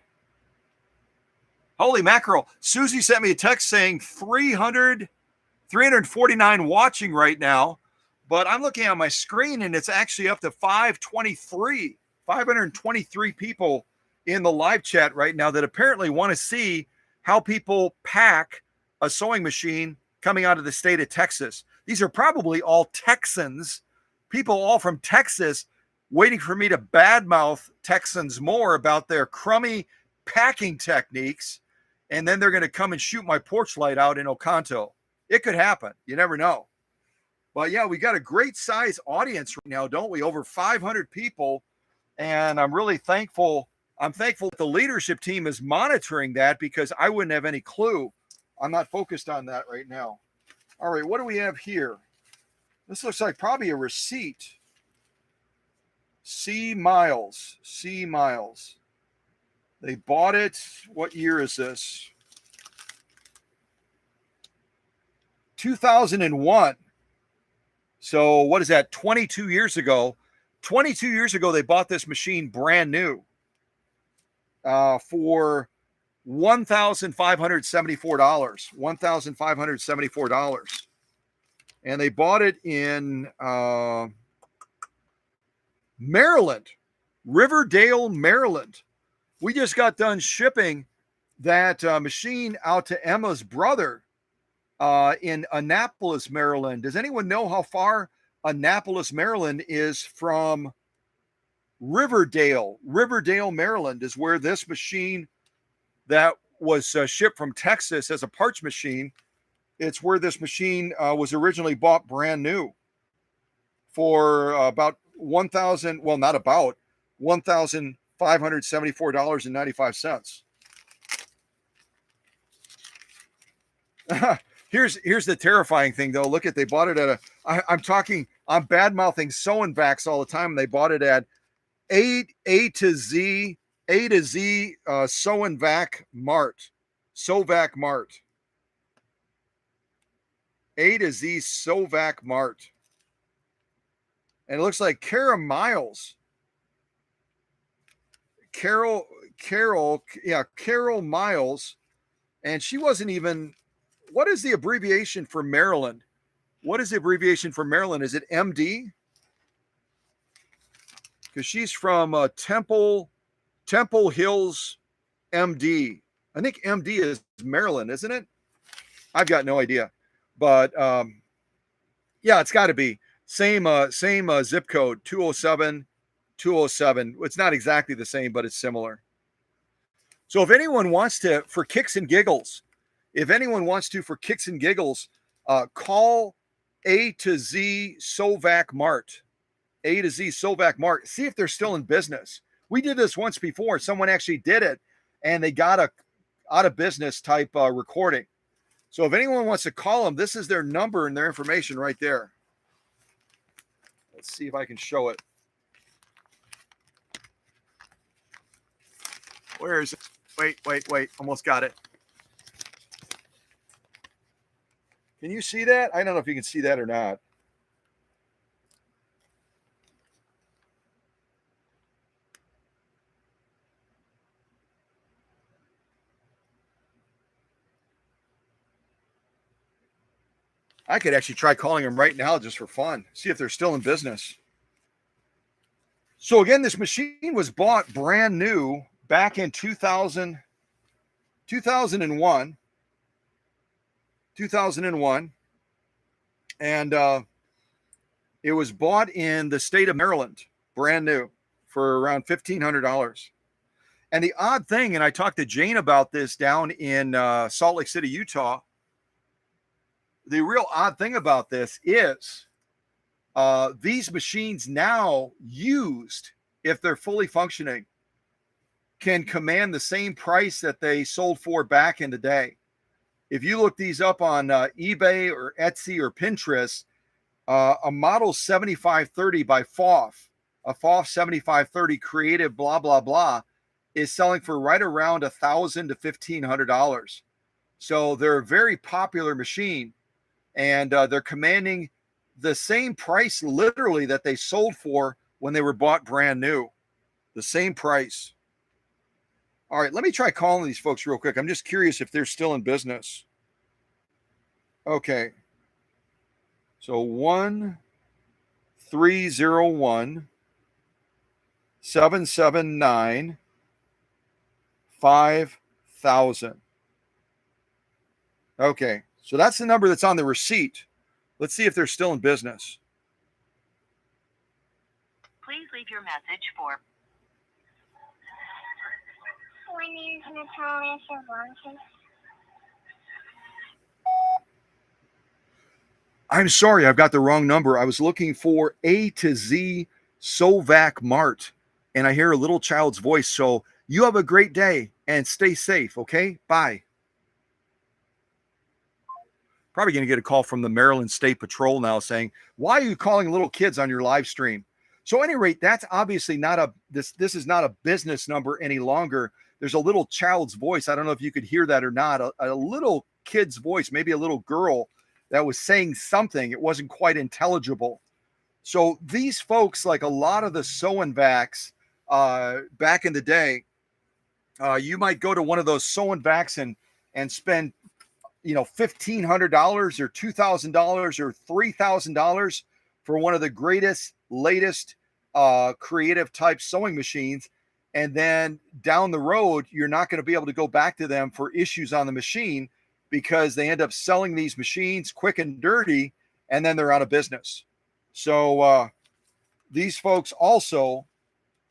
Holy mackerel. Susie sent me a text saying 349 watching right now. But I'm looking at my screen and it's actually up to 523 people in the live chat right now that apparently want to see how people pack a sewing machine coming out of the state of Texas. These are probably all Texans, people all from Texas, waiting for me to badmouth Texans more about their crummy packing techniques. And then they're going to come and shoot my porch light out in Oconto. It could happen. You never know. But yeah, we got a great size audience right now, don't we? Over 500 people. And I'm really thankful. I'm thankful that the leadership team is monitoring that because I wouldn't have any clue. I'm not focused on that right now. All right, what do we have here? This looks like probably a receipt. C. Miles. They bought it. What year is this? 2001. So what is that? 22 years ago. 22 years ago, they bought this machine brand new for $1,574. $1,574. And they bought it in Maryland, Riverdale, Maryland. We just got done shipping that machine out to Emma's brother in Annapolis, Maryland. Does anyone know how far Annapolis, Maryland is from Riverdale? Riverdale, Maryland is where this machine that was shipped from Texas as a parts machine. It's where this machine was originally bought brand new for about $1,574.95. Here's the terrifying thing though. Look at, they bought it at I'm bad-mouthing sewing backs all the time. And they bought it at A to Z Sew and Vac Mart. Sovac Mart. A to Z Sovac Mart. And it looks like Carol Miles. Carol Miles. And she wasn't even, what is the abbreviation for Maryland? What is the abbreviation for Maryland? Is it MD? Because she's from Temple Hills, MD. I think MD is Maryland, isn't it? I've got no idea. But yeah, it's got to be. Same zip code, 207. It's not exactly the same, but it's similar. So if anyone wants to, for kicks and giggles, call A to Z Sovac Mart. A to Z Sovac Mart. See if they're still in business. We did this once before. Someone actually did it, and they got a out of business type recording. So if anyone wants to call them, this is their number and their information right there. Let's see if I can show it. Where is it? Wait. Almost got it. Can you see that? I don't know if you can see that or not. I could actually try calling them right now just for fun. See if they're still in business. So again, this machine was bought brand new back in 2001. And it was bought in the state of Maryland, brand new, for around $1,500. And the odd thing, and I talked to Jane about this down in Salt Lake City, Utah. The real odd thing about this is these machines now used, if they're fully functioning, can command the same price that they sold for back in the day. If you look these up on eBay or Etsy or Pinterest, a model 7530 by FOF, a FOF 7530 creative blah, blah, blah, is selling for right around $1,000 to $1,500. So they're a very popular machine, and they're commanding the same price literally that they sold for when they were bought brand new. The same price. All right, let me try calling these folks real quick. I'm just curious if they're still in business. Okay. So 1301 779 5000. Okay. So that's the number that's on the receipt. Let's see if they're still in business. Please leave your message for. My name is Natalia Cervantes. I'm sorry, I've got the wrong number. I was looking for A to Z Sovac Mart, and I hear a little child's voice. So you have a great day and stay safe, okay? Bye. Probably going to get a call from the Maryland State Patrol now saying, why are you calling little kids on your live stream? So at any rate, that's obviously not this is not a business number any longer. There's a little child's voice. I don't know if you could hear that or not. A little kid's voice, maybe a little girl that was saying something. It wasn't quite intelligible. So these folks, like a lot of the Soenvacs back in the day, you might go to one of those Soenvacs and spend $1,500 or $2,000 or $3,000 for one of the greatest, latest creative type sewing machines. And then down the road, you're not going to be able to go back to them for issues on the machine because they end up selling these machines quick and dirty, and then they're out of business. So these folks also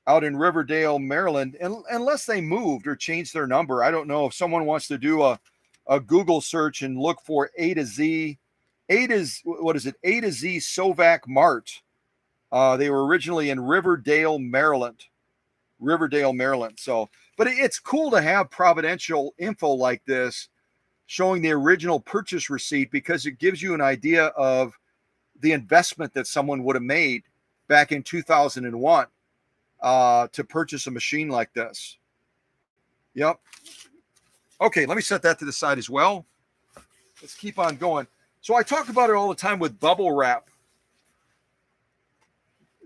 out in Riverdale, Maryland, and unless they moved or changed their number, I don't know if someone wants to do a Google search and look for A to Z Sovac Mart. They were originally in Riverdale, Maryland. So, but it's cool to have providential info like this showing the original purchase receipt because it gives you an idea of the investment that someone would have made back in 2001 to purchase a machine like this. Yep. Okay, let me set that to the side as well. Let's keep on going. So I talk about it all the time with bubble wrap.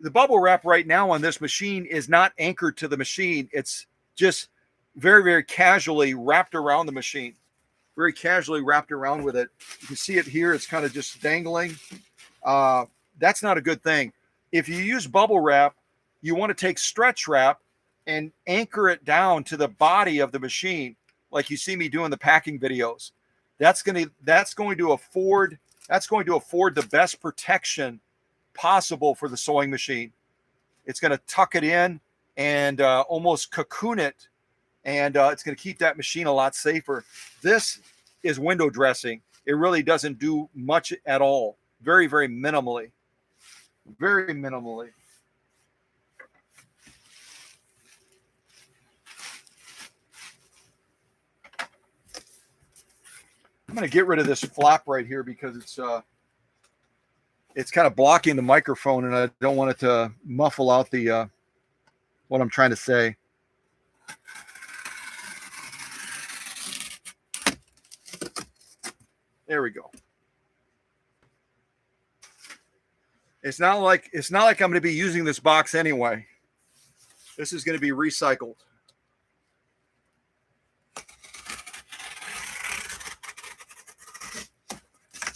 The bubble wrap right now on this machine is not anchored to the machine. It's just very, very casually wrapped around the machine. Very casually wrapped around with it. You can see it here. It's kind of just dangling. That's not a good thing. If you use bubble wrap, you want to take stretch wrap and anchor it down to the body of the machine, like you see me doing the packing videos. That's going to afford the best protection possible for the sewing machine. It's going to tuck it in and almost cocoon it, and it's going to keep that machine a lot safer. This is window dressing. It really doesn't do much at all. Very, very minimally. Very minimally. I'm going to get rid of this flap right here because it's kind of blocking the microphone, and I don't want it to muffle out the what I'm trying to say. There we go. It's not like I'm going to be using this box anyway. This is going to be recycled.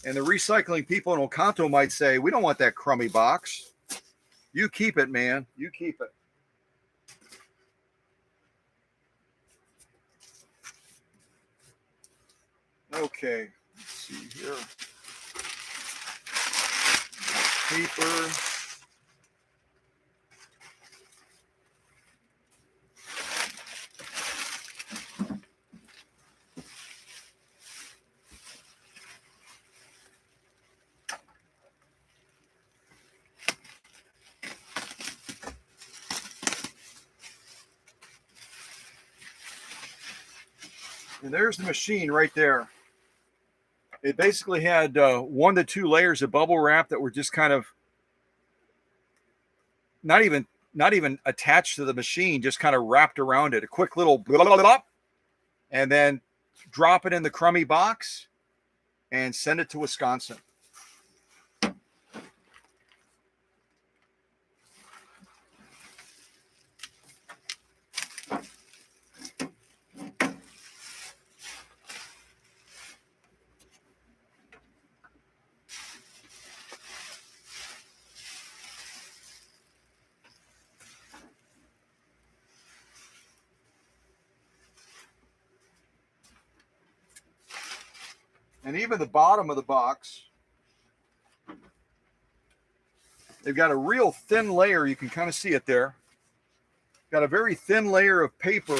And the recycling people in Oconto might say, we don't want that crummy box. You keep it, man. You keep it. Okay. Let's see here. Paper. And there's the machine right there. It basically had 1 to 2 layers of bubble wrap that were just kind of not even attached to the machine, just kind of wrapped around it. A quick little blah, blah, blah, and then drop it in the crummy box and send it to Wisconsin. And even the bottom of the box, they've got a real thin layer. You can kind of see it there. Got a very thin layer of paper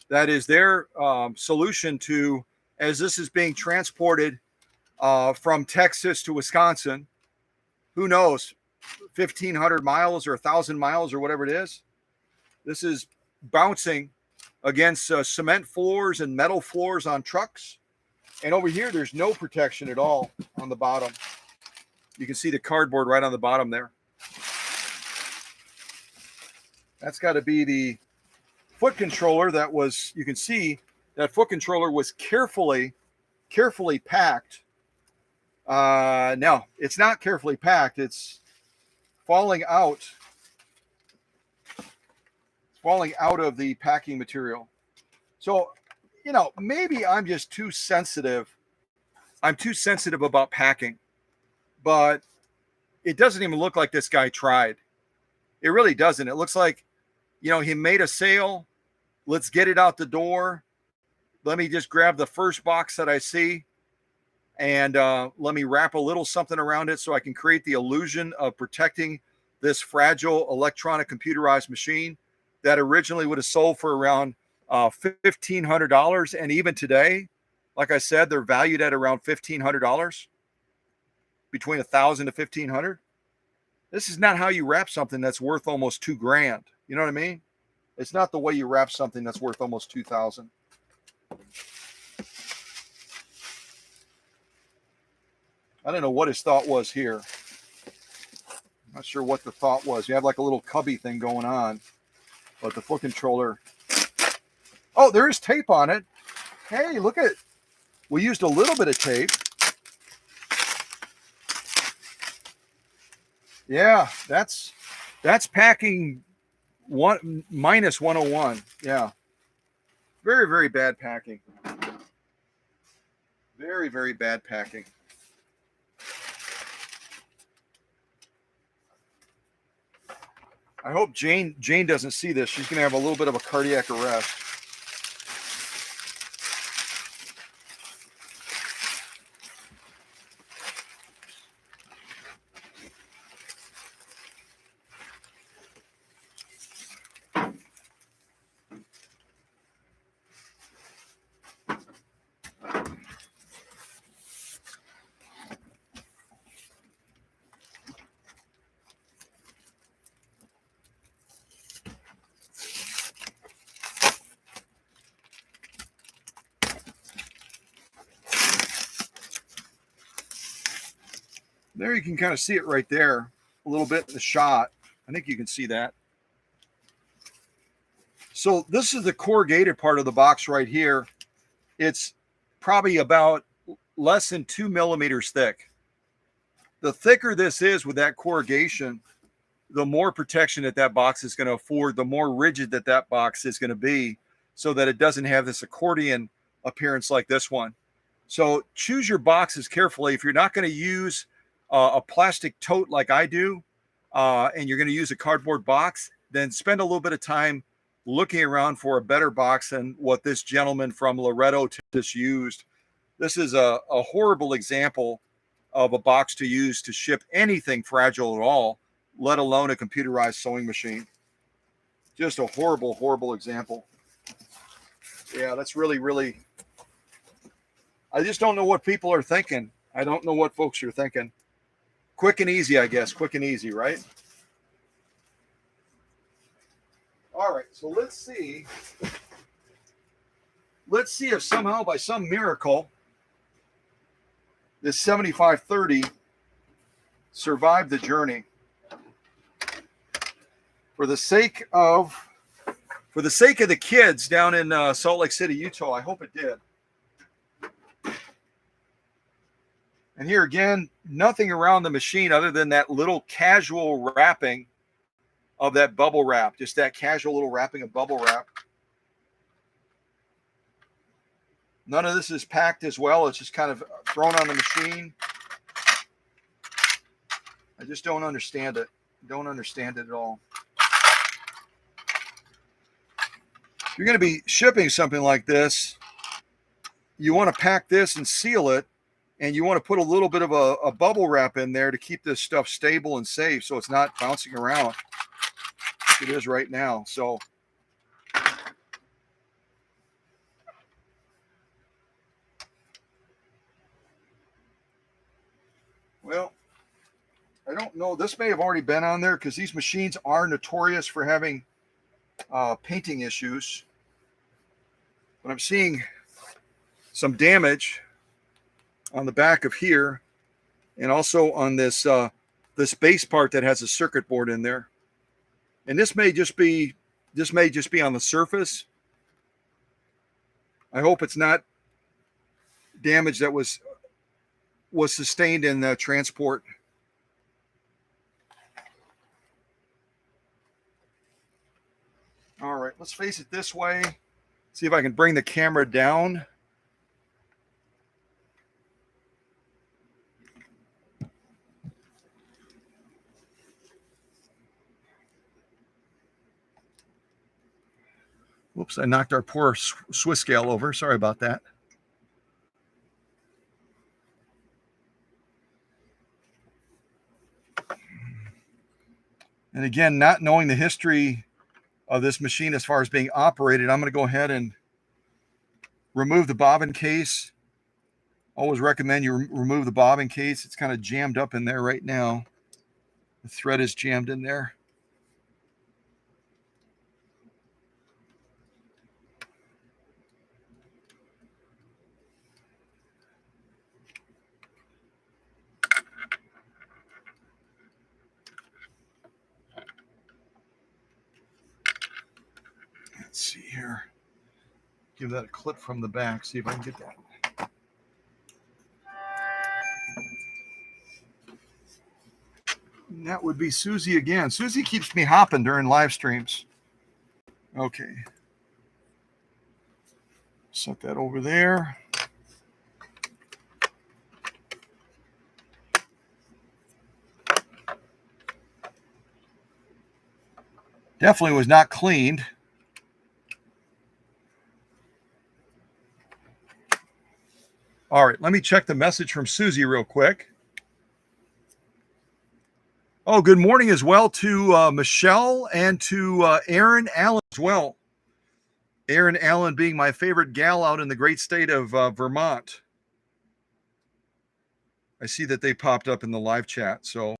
that is their solution to, as this is being transported from Texas to Wisconsin, who knows, 1,500 miles or 1,000 miles or whatever it is. This is bouncing against cement floors and metal floors on trucks. And over here, there's no protection at all on the bottom. You can see the cardboard right on the bottom there. That's got to be the foot controller that was, you can see that foot controller was carefully packed. No, it's not carefully packed. It's falling out of the packing material. So, you know, maybe I'm just too sensitive. I'm too sensitive about packing, but it doesn't even look like this guy tried. It really doesn't. It looks like, you know, he made a sale. Let's get it out the door. Let me just grab the first box that I see and let me wrap a little something around it so I can create the illusion of protecting this fragile electronic computerized machine that originally would have sold for around $1,500. And even today, like I said, they're valued at around $1,500, between $1,000 to $1,500. This is not how you wrap something that's worth almost $2,000. You know what I mean? It's not the way you wrap something that's worth almost $2,000. I don't know what his thought was here. I'm not sure what the thought was. You have like a little cubby thing going on, but the foot controller. Oh, there is tape on it. Hey, look at it. We used a little bit of tape. Yeah, that's packing minus 101. Yeah. Very, very bad packing. Very, very bad packing. I hope Jane doesn't see this. She's going to have a little bit of a cardiac arrest. There you can kind of see it right there, a little bit in the shot. I think you can see that. So this is the corrugated part of the box right here. It's probably about less than 2 millimeters thick. The thicker this is with that corrugation, the more protection that box is going to afford, the more rigid that box is going to be, so that it doesn't have this accordion appearance like this one. So choose your boxes carefully. If you're not going to use a plastic tote like I do, and you're going to use a cardboard box, then spend a little bit of time looking around for a better box than what this gentleman from Loretto just used. This is a horrible example of a box to use to ship anything fragile at all, let alone a computerized sewing machine. Just a horrible, horrible example. Yeah, that's really, really, I just don't know what people are thinking. I don't know what folks are thinking. Quick and easy, I guess. Quick and easy, right? All right, so let's see. let's see if somehow by some miracle this 7530 survived the journey. For the sake of the kids down in Salt Lake City, Utah, I hope it did. And here again, nothing around the machine other than that little casual wrapping of that bubble wrap, just that casual little wrapping of bubble wrap. None of this is packed as well. It's just kind of thrown on the machine. I just don't understand it. Don't understand it at all. If you're going to be shipping something like this, you want to pack this and seal it, and you want to put a little bit of a bubble wrap in there to keep this stuff stable and safe so it's not bouncing around like it is right now. So well, I don't know. This may have already been on there because these machines are notorious for having painting issues. But I'm seeing some damage on the back of here and also on this this base part that has a circuit board in there. And this may just be on the surface. I hope it's not damage that was sustained in the transport. All right, let's face it this way. See if I can bring the camera down. Whoops, I knocked our poor Swiss scale over. Sorry about that. And again, not knowing the history of this machine as far as being operated, I'm going to go ahead and remove the bobbin case. Always recommend you remove the bobbin case. It's kind of jammed up in there right now. The thread is jammed in there. Let's see here. Give that a clip from the back. See if I can get that. And that would be Susie again. Susie keeps me hopping during live streams. Okay. Set that over there. Definitely was not cleaned. All right, let me check the message from Susie real quick. Oh, good morning as well to Michelle and to Erin Allen as well. Erin Allen being my favorite gal out in the great state of Vermont. I see that they popped up in the live chat, so.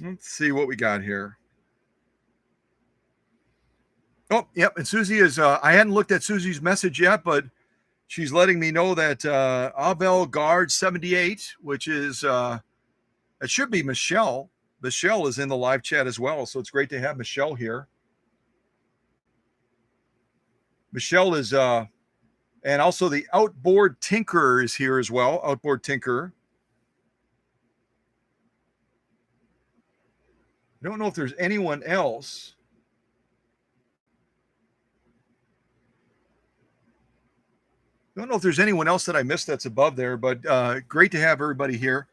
Let's see what we got here. Oh, yep, and Susie is, I hadn't looked at Susie's message yet, but she's letting me know that Avel Guard 78, which is, it should be Michelle. Michelle is in the live chat as well, so it's great to have Michelle here. Michelle is, and also the Outboard Tinkerer is here as well, Outboard Tinkerer. I don't know if there's anyone else. I don't know if there's anyone else that I missed that's above there, but great to have everybody here.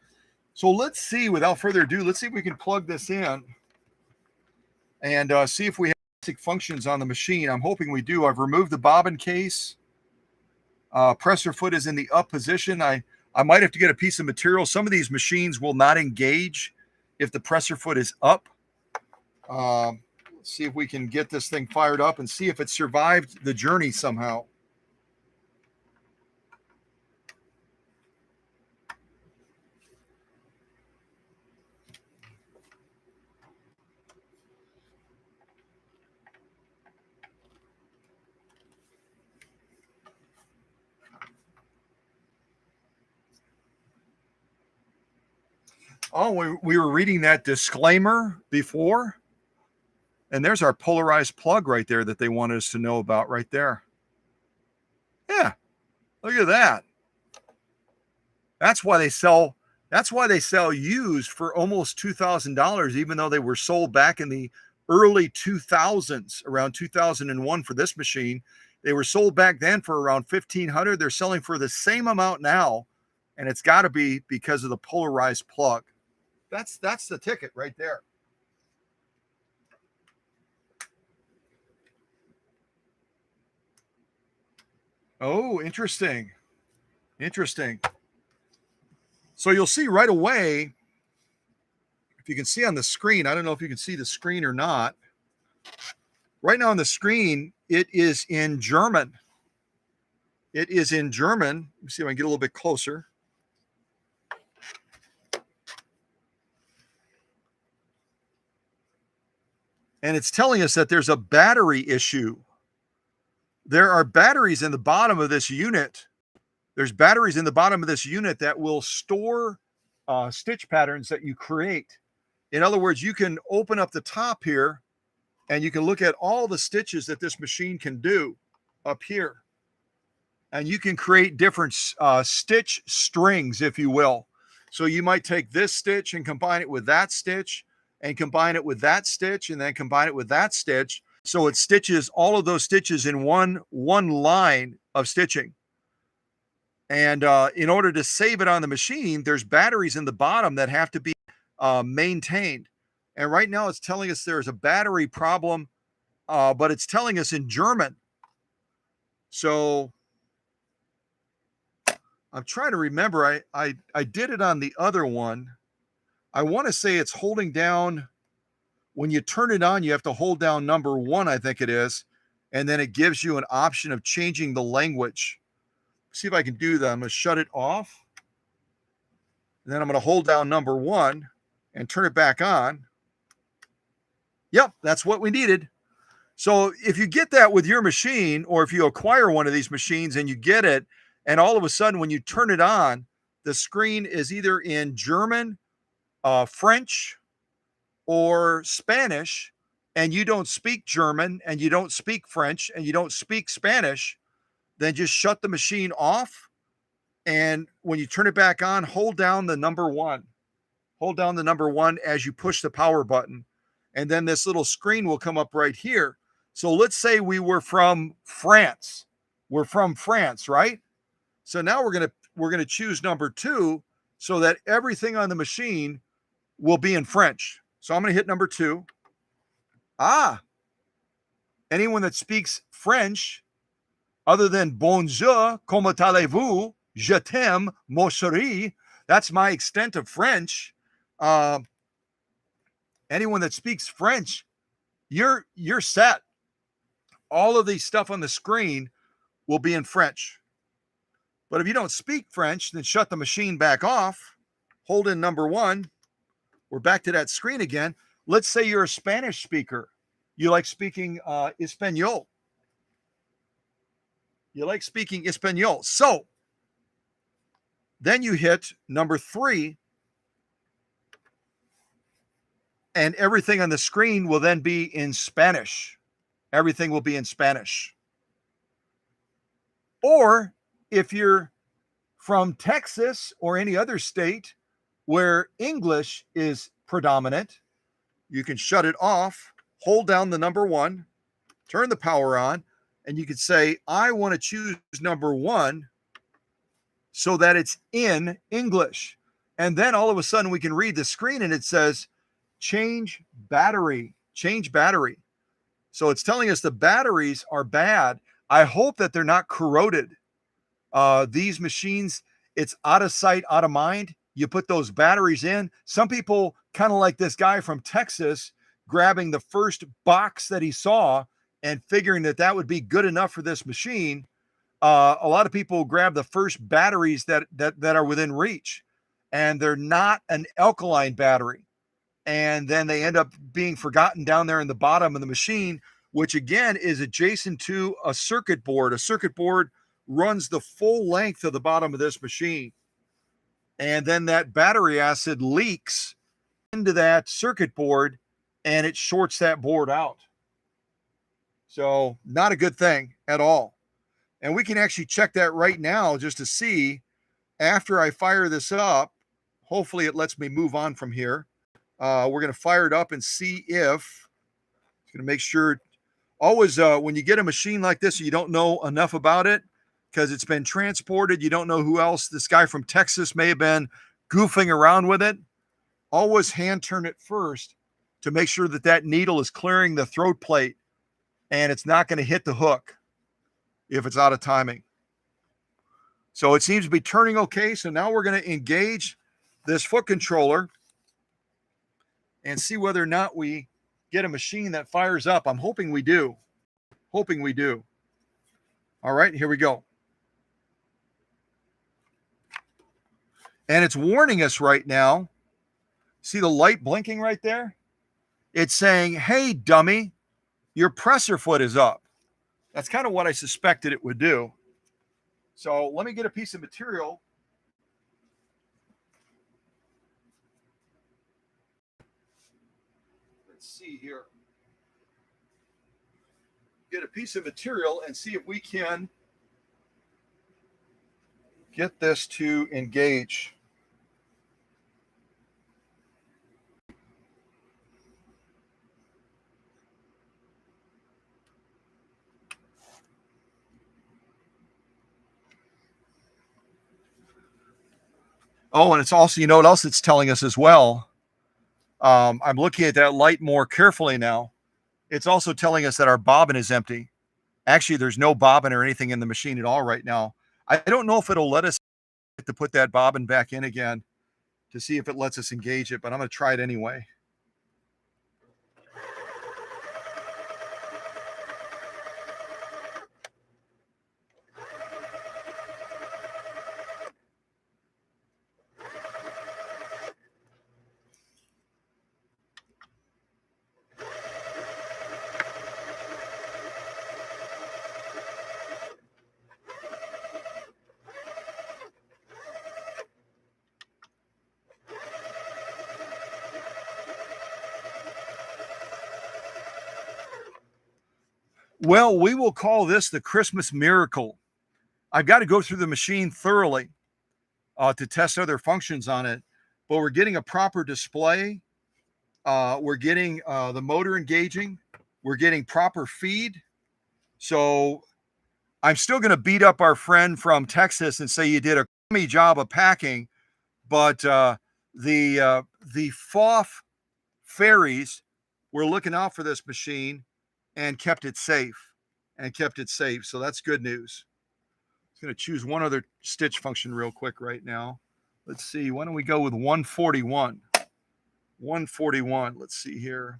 So let's see, without further ado, let's see if we can plug this in and see if we have basic functions on the machine. I'm hoping we do. I've removed the bobbin case. Presser foot is in the up position. I might have to get a piece of material. Some of these machines will not engage if the presser foot is up. Let's see if we can get this thing fired up and see if it survived the journey somehow. Oh, we were reading that disclaimer before, and there's our polarized plug right there that they wanted us to know about right there. Yeah, look at that. That's why they sell. That's why they sell used for almost $2,000, even though they were sold back in the early 2000s, around 2001 for this machine. They were sold back then for around 1,500. They're selling for the same amount now, and it's got to be because of the polarized plug. That's the ticket right there. Oh, interesting. Interesting. So you'll see right away, if you can see on the screen, I don't know if you can see the screen or not. Right now on the screen, it is in German. It is in German. Let me see if I can get a little bit closer. And it's telling us that there's a battery issue. There are batteries in the bottom of this unit. There's batteries in the bottom of this unit that will store stitch patterns that you create. In other words, you can open up the top here and you can look at all the stitches that this machine can do up here. And you can create different stitch strings, if you will. So you might take this stitch and combine it with that stitch and combine it with that stitch and then combine it with that stitch. So it stitches all of those stitches in one line of stitching. And in order to save it on the machine, there's batteries in the bottom that have to be maintained. And right now it's telling us there's a battery problem, but it's telling us in German. So I'm trying to remember. I did it on the other one. I want to say it's holding down. When you turn it on, you have to hold down number 1, I think it is. And then it gives you an option of changing the language. See if I can do that. I'm going to shut it off. And then I'm going to hold down number 1 and turn it back on. Yep, that's what we needed. So if you get that with your machine, or if you acquire one of these machines and you get it, and all of a sudden when you turn it on, the screen is either in German, French, or Spanish, and you don't speak German, and you don't speak French, and you don't speak Spanish, then just shut the machine off. And when you turn it back on, hold down the number 1. Hold down the number 1 as you push the power button. And then this little screen will come up right here. So let's say we were from France. We're from France, right? So now we're going to choose number 2 so that everything on the machine will be in French. So I'm going to hit number 2. Anyone that speaks French other than bonjour, comment allez-vous, je t'aime, mon chéri, that's my extent of French. Anyone that speaks French, you're set. All of these stuff on the screen will be in French. But if you don't speak French, then shut the machine back off, hold in number 1. We're back to that screen again. Let's say you're a Spanish speaker. You like speaking Espanol. You like speaking Espanol. So then you hit number 3, and everything on the screen will then be in Spanish. Everything will be in Spanish. Or if you're from Texas or any other state where English is predominant, you can shut it off, hold down the number 1, turn the power on, and you can say, I want to choose number 1 so that it's in English. And then all of a sudden we can read the screen and it says, change battery, change battery. So it's telling us the batteries are bad. I hope that they're not corroded. These machines, it's out of sight, out of mind. You put those batteries in. Some people, kind of like this guy from Texas, grabbing the first box that he saw and figuring that that would be good enough for this machine. A lot of people grab the first batteries that are within reach, and they're not an alkaline battery. And then they end up being forgotten down there in the bottom of the machine, which again is adjacent to a circuit board. A circuit board runs the full length of the bottom of this machine. and then that battery acid leaks into that circuit board and it shorts that board out. So, not a good thing at all. And we can actually check that right now just to see after I fire this up. Hopefully, it lets me move on from here. We're going to fire it up and see if it's going to make sure. Always, when you get a machine like this, you don't know enough about it because it's been transported. You don't know who else. This guy from Texas may have been goofing around with it. Always hand turn it first to make sure that that needle is clearing the throat plate and it's not going to hit the hook if it's out of timing. So it seems to be turning okay. So now we're going to engage this foot controller and see whether or not we get a machine that fires up. I'm hoping we do. Hoping we do. All right, here we go. And it's warning us right now. See the light blinking right there? It's saying, hey, dummy, your presser foot is up. That's kind of what I suspected it would do. So let me get a piece of material. Let's see here. Get a piece of material and see if we can get this to engage. Oh, and it's also, you know what else it's telling us as well? I'm looking at that light more carefully now. It's also telling us that our bobbin is empty. Actually, there's no bobbin or anything in the machine at all right now. I don't know if it'll let us to put that bobbin back in again to see if it lets us engage it, but I'm going to try it anyway. Well, we will call this the Christmas miracle. I've got to go through the machine thoroughly to test other functions on it, but we're getting a proper display. We're getting the motor engaging. We're getting proper feed. So I'm still going to beat up our friend from Texas and say you did a crummy job of packing, but the FOF fairies were looking out for this machine and kept it safe. So that's good news. I'm going to choose one other stitch function real quick right now. Let's see. Why don't we go with 141? 141. Let's see here.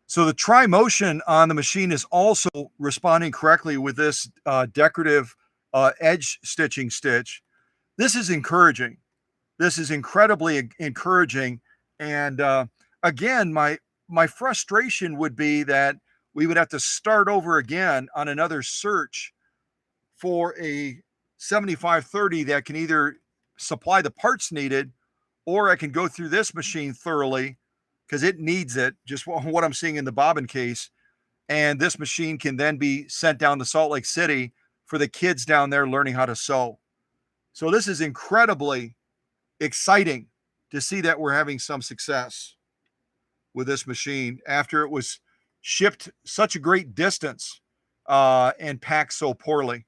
So the tri-motion on the machine is also responding correctly with this decorative edge stitching stitch. This is encouraging. This is incredibly encouraging. And again, my frustration would be that we would have to start over again on another search for a 7530 that can either supply the parts needed, or I can go through this machine thoroughly because it needs it, just what I'm seeing in the bobbin case. And this machine can then be sent down to Salt Lake City for the kids down there learning how to sew. So this is incredibly exciting to see that we're having some success with this machine after it was shipped such a great distance and packed so poorly.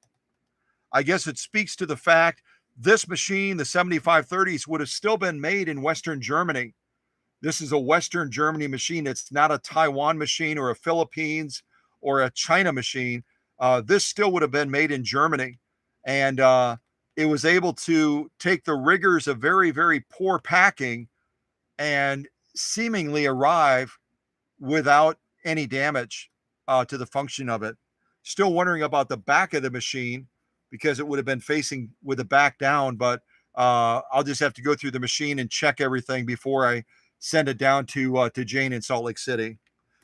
I guess it speaks to the fact this machine, the 7530s, would have still been made in Western Germany. This is a Western Germany machine. It's not a Taiwan machine or a Philippines or a China machine. This still would have been made in Germany. And it was able to take the rigors of very, very poor packing and seemingly arrive without any damage to the function of it. Still wondering about the back of the machine because it would have been facing with the back down, but I'll just have to go through the machine and check everything before I send it down to Jane in Salt Lake City.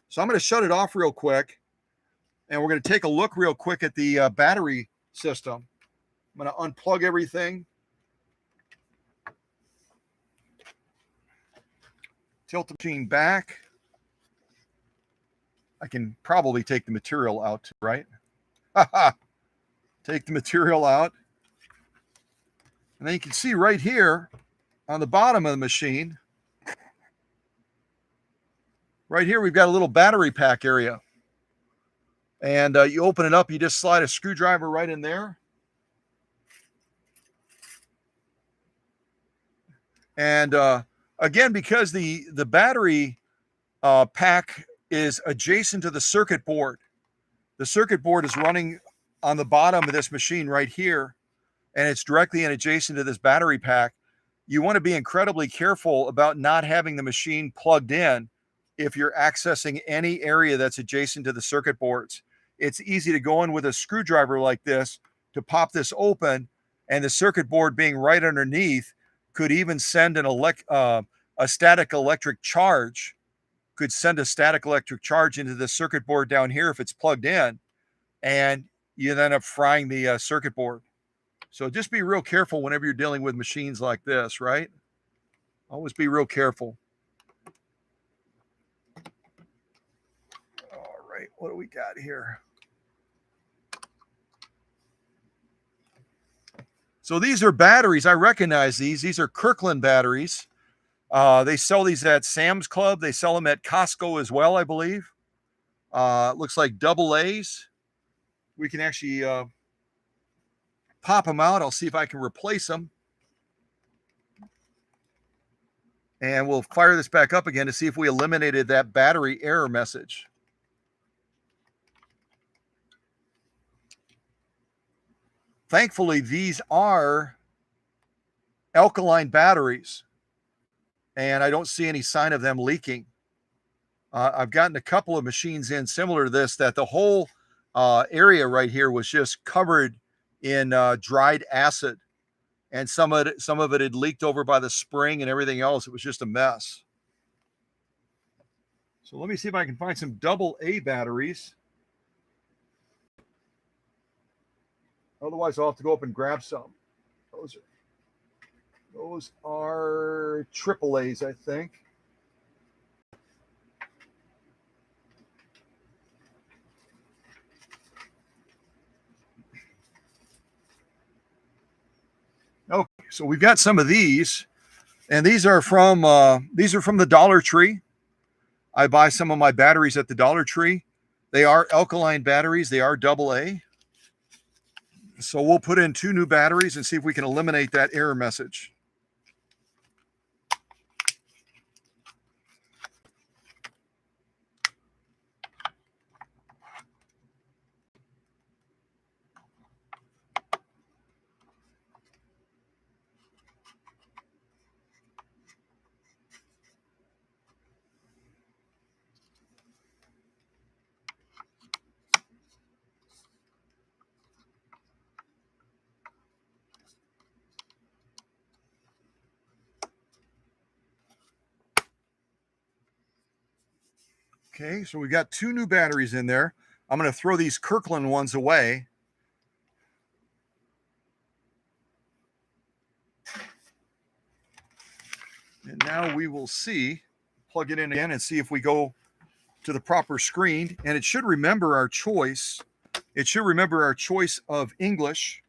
So I'm going to shut it off real quick, and we're going to take a look real quick at the battery system. I'm going to unplug everything, tilt the machine back. I can probably take the material out, right? Take the material out. And then you can see right here on the bottom of the machine, right here, we've got a little battery pack area. And you open it up, you just slide a screwdriver right in there. And again, because the battery pack is adjacent to the circuit board is running on the bottom of this machine right here, and it's directly and adjacent to this battery pack. You want to be incredibly careful about not having the machine plugged in if you're accessing any area that's adjacent to the circuit boards. It's easy to go in with a screwdriver like this to pop this open, and the circuit board being right underneath could even send a static electric charge, could send a static electric charge into the circuit board down here if it's plugged in, and you end up frying the circuit board. So just be real careful whenever you're dealing with machines like this, right? Always be real careful. All right, what do we got here? So these are batteries. I recognize these. These are Kirkland batteries. They sell these at Sam's Club. They sell them at Costco as well, I believe. Looks like double A's. We can actually pop them out. I'll see if I can replace them. And we'll fire this back up again to see if we eliminated that battery error message. Thankfully, these are alkaline batteries, and I don't see any sign of them leaking. I've gotten a couple of machines in similar to this that the whole area right here was just covered in dried acid, and some of it had leaked over by the spring and everything else. It was just a mess. So let me see if I can find some double A batteries. Otherwise, I'll have to go up and grab some. Those are triple A's, I think. Okay, so we've got some of these, and these are from the Dollar Tree. I buy some of my batteries at the Dollar Tree. They are alkaline batteries. They are double A. So we'll put in 2 new batteries and see if we can eliminate that error message. Okay, so we got 2 new batteries in there. I'm going to throw these Kirkland ones away. And now we will plug it in again and see if we go to the proper screen. And it should remember our choice. It should remember our choice of English.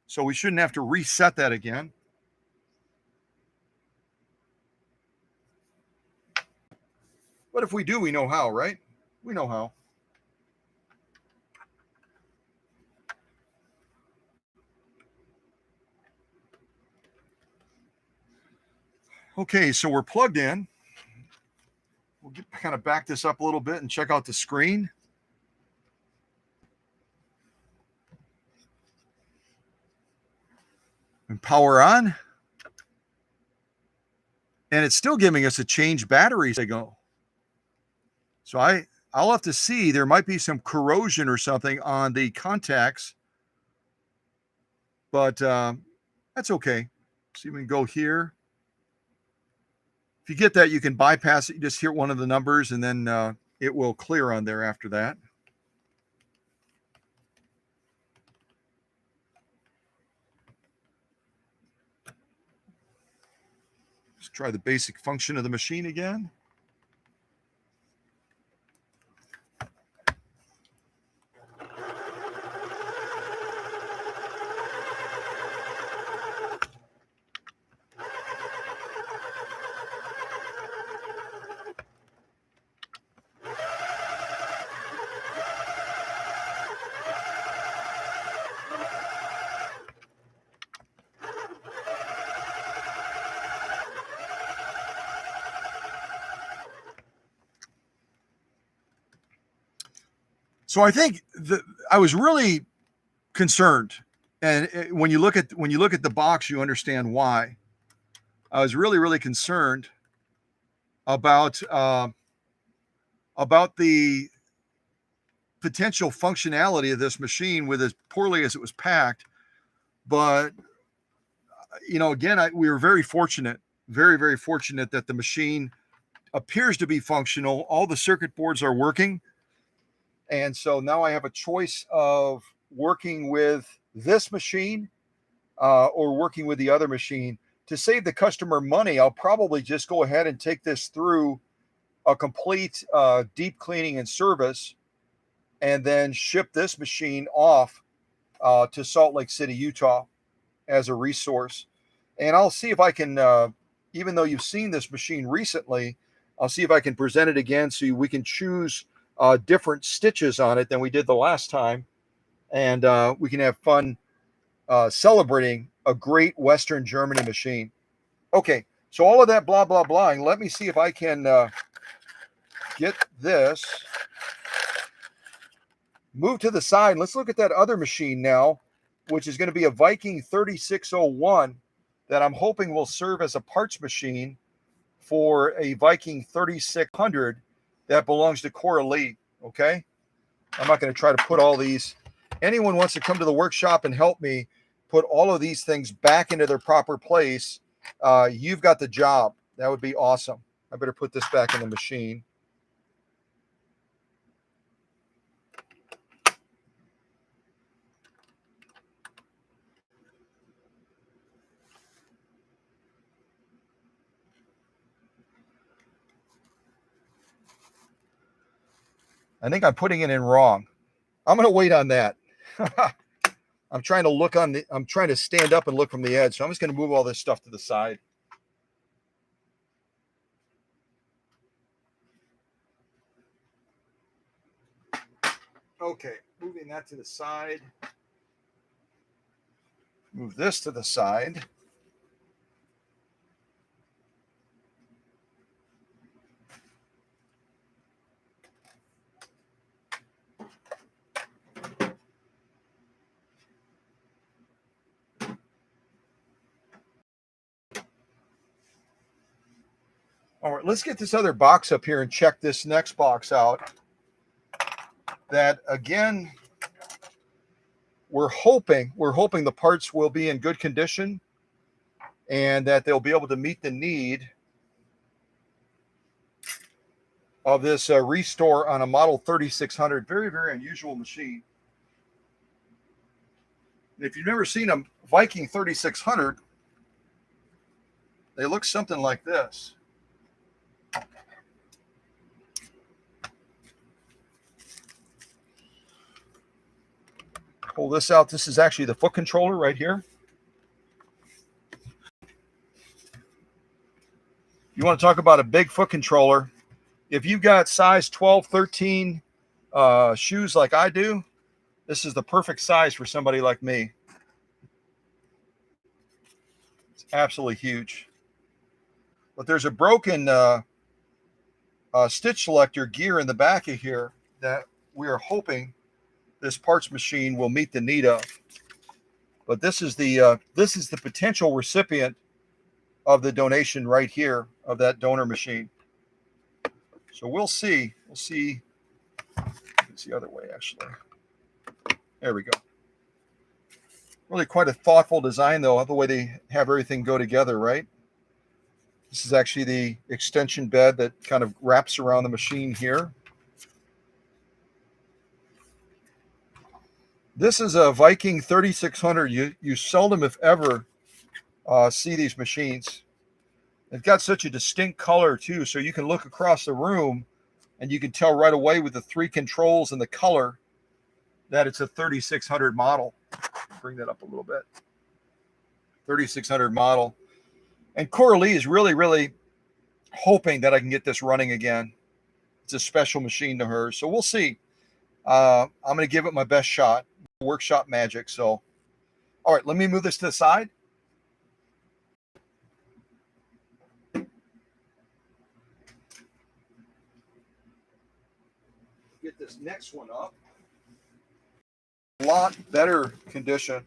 So we shouldn't have to reset that again. But if we do, we know how, right? We know how. Okay, so we're plugged in. We'll kind of back this up a little bit and check out the screen. And power on. And it's still giving us a change battery signal. So I'll have to see. There might be some corrosion or something on the contacts, but that's okay. So we can go here. If you get that, you can bypass it. You just hit one of the numbers, and then it will clear on there after that. Let's try the basic function of the machine again. So I think I was really concerned, and when you look at the box, you understand why. I was really concerned about the potential functionality of this machine with as poorly as it was packed. But again, we were very fortunate, very fortunate that the machine appears to be functional. All the circuit boards are working. And so now I have a choice of working with this machine or working with the other machine. To save the customer money, I'll probably just go ahead and take this through a complete deep cleaning and service, and then ship this machine off to Salt Lake City, Utah as a resource. And I'll see if I can, even though you've seen this machine recently, I'll see if I can present it again so we can choose different stitches on it than we did the last time. And we can have fun celebrating a great Western Germany machine. Okay, so all of that blah, blah, blah. And let me see if I can get this moved to the side. Let's look at that other machine now, which is going to be a Viking 3601 that I'm hoping will serve as a parts machine for a Viking 3600 that belongs to Coralie. Okay, I'm not going to try to put all these. Anyone wants to come to the workshop and help me put all of these things back into their proper place, you've got the job. That would be awesome. I better put this back in the machine. I think I'm putting it in wrong. I'm going to wait on that. I'm trying to stand up and look from the edge. So I'm just going to move all this stuff to the side. Okay, moving that to the side. Move this to the side. All right, let's get this other box up here and check this next box out. That again, we're hoping the parts will be in good condition and that they'll be able to meet the need of this restore on a model 3600. Very unusual machine. And if you've never seen a Viking 3600, they look something like this. Pull this out. This is actually the foot controller right here. You want to talk about a big foot controller. If you've got size 12, 13 shoes like I do, this is the perfect size for somebody like me. It's absolutely huge. But there's a broken stitch selector gear in the back of here that we are hoping this parts machine will meet the need of. But this is the potential recipient of the donation right here of that donor machine. So we'll see. We'll see. It's the other way, actually. There we go. Really quite a thoughtful design, though, the way they have everything go together, right? This is actually the extension bed that kind of wraps around the machine here. This is a Viking 3600. You seldom, if ever, see these machines. They've got such a distinct color, too, so you can look across the room and you can tell right away with the three controls and the color that it's a 3600 model. Bring that up a little bit. 3600 model. And Coralie is really, really hoping that I can get this running again. It's a special machine to her, so we'll see. I'm going to give it my best shot. Workshop magic. So, all right, let me move this to the side. Get this next one up. A lot better condition.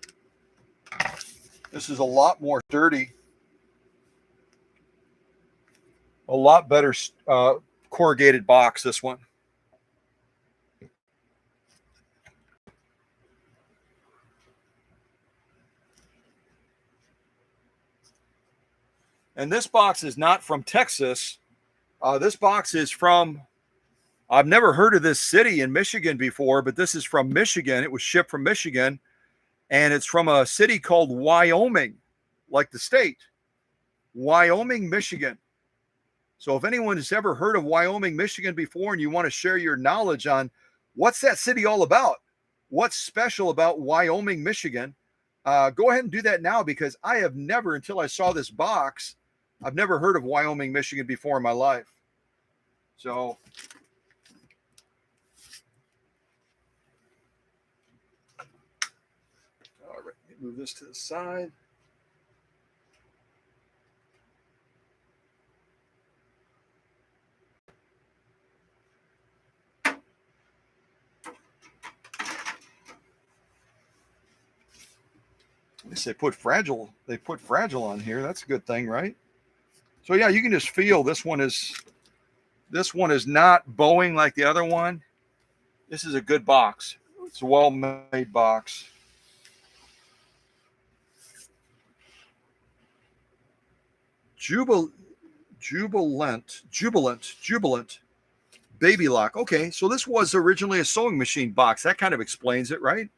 This is a lot more dirty. A lot better corrugated box, this one. And this box is not from Texas. This box is from, I've never heard of this city in Michigan before, but this is from Michigan. It was shipped from Michigan, and it's from a city called Wyoming, like the state. Wyoming, Michigan. So if anyone has ever heard of Wyoming, Michigan before, and you want to share your knowledge on what's that city all about, what's special about Wyoming, Michigan, go ahead and do that now, because I have never, until I saw this box, I've never heard of Wyoming, Michigan before in my life. So all right, let me move this to the side. At least they put fragile on here. That's a good thing, right? So yeah, you can just feel this one is not bowing like the other one. This is a good box. It's a well-made box. Jubilant baby lock. Okay, so this was originally a sewing machine box. That kind of explains it, right?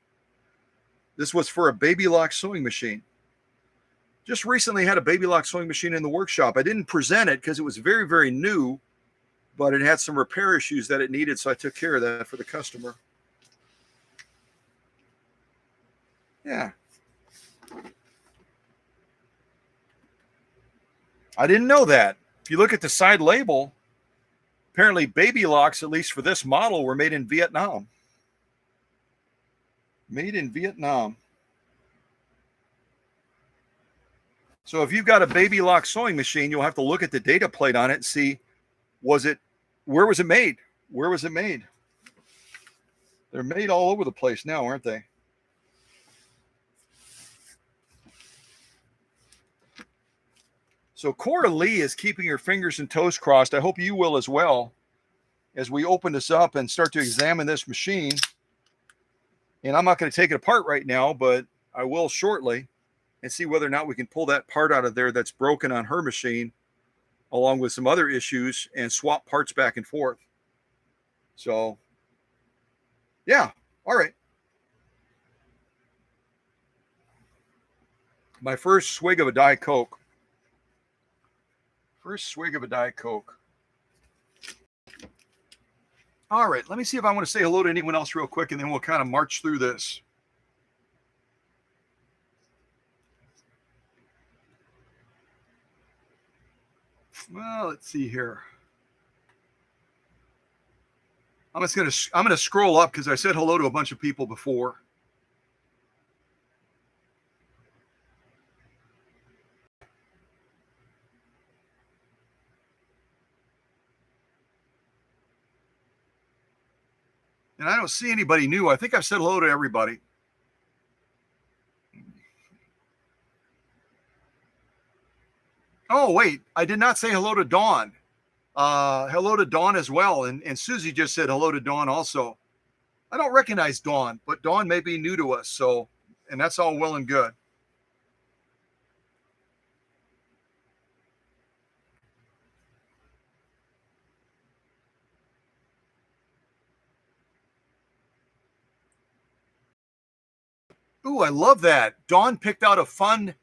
This was for a baby lock sewing machine. Just recently had a baby lock sewing machine in the workshop. I didn't present it because it was very, very new, but it had some repair issues that it needed, so I took care of that for the customer. Yeah. I didn't know that. If you look at the side label, apparently baby locks, at least for this model, were made in Vietnam. Made in Vietnam. So if you've got a baby lock sewing machine, you'll have to look at the data plate on it and see, where was it made? Where was it made? They're made all over the place now, aren't they? So Coralie is keeping her fingers and toes crossed. I hope you will as well, as we open this up and start to examine this machine. And I'm not going to take it apart right now, but I will shortly, and see whether or not we can pull that part out of there that's broken on her machine, along with some other issues, and swap parts back and forth. So, yeah, all right. My first swig of a Diet Coke. First swig of a Diet Coke. All right, let me see if I want to say hello to anyone else real quick, and then we'll kind of march through this. Well, let's see here. I'm gonna scroll up because I said hello to a bunch of people before. And I don't see anybody new. I think I've said hello to everybody. Oh, wait, I did not say hello to Dawn. Hello to Dawn as well. And Susie just said hello to Dawn also. I don't recognize Dawn, but Dawn may be new to us. So, and that's all well and good. Ooh, I love that. Dawn picked out a fun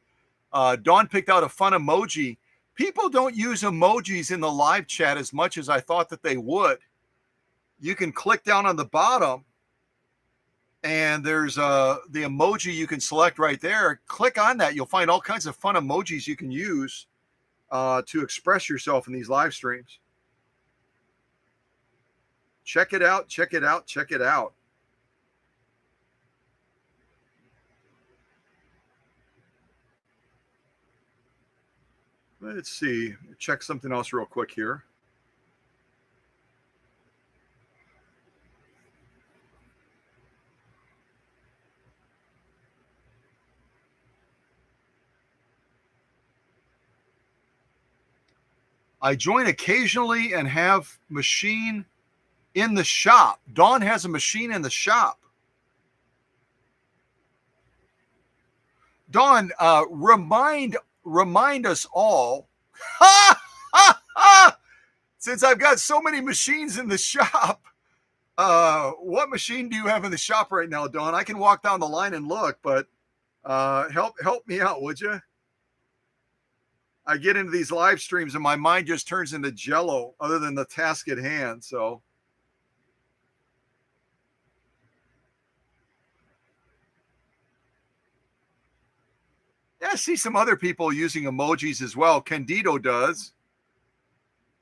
emoji. People don't use emojis in the live chat as much as I thought that they would. You can click down on the bottom and there's the emoji you can select right there. Click on that. You'll find all kinds of fun emojis you can use to express yourself in these live streams. Check it out. Check it out. Check it out. Let's see. Check something else real quick here. I join occasionally and have machine in the shop. Dawn has a machine in the shop. Dawn, remind us all. Since I've got so many machines in the shop, what machine do you have in the shop right now, Dawn? I can walk down the line and look, but help me out, would you? I get into these live streams and my mind just turns into jello other than the task at hand. So yeah, I see some other people using emojis as well. Candido does.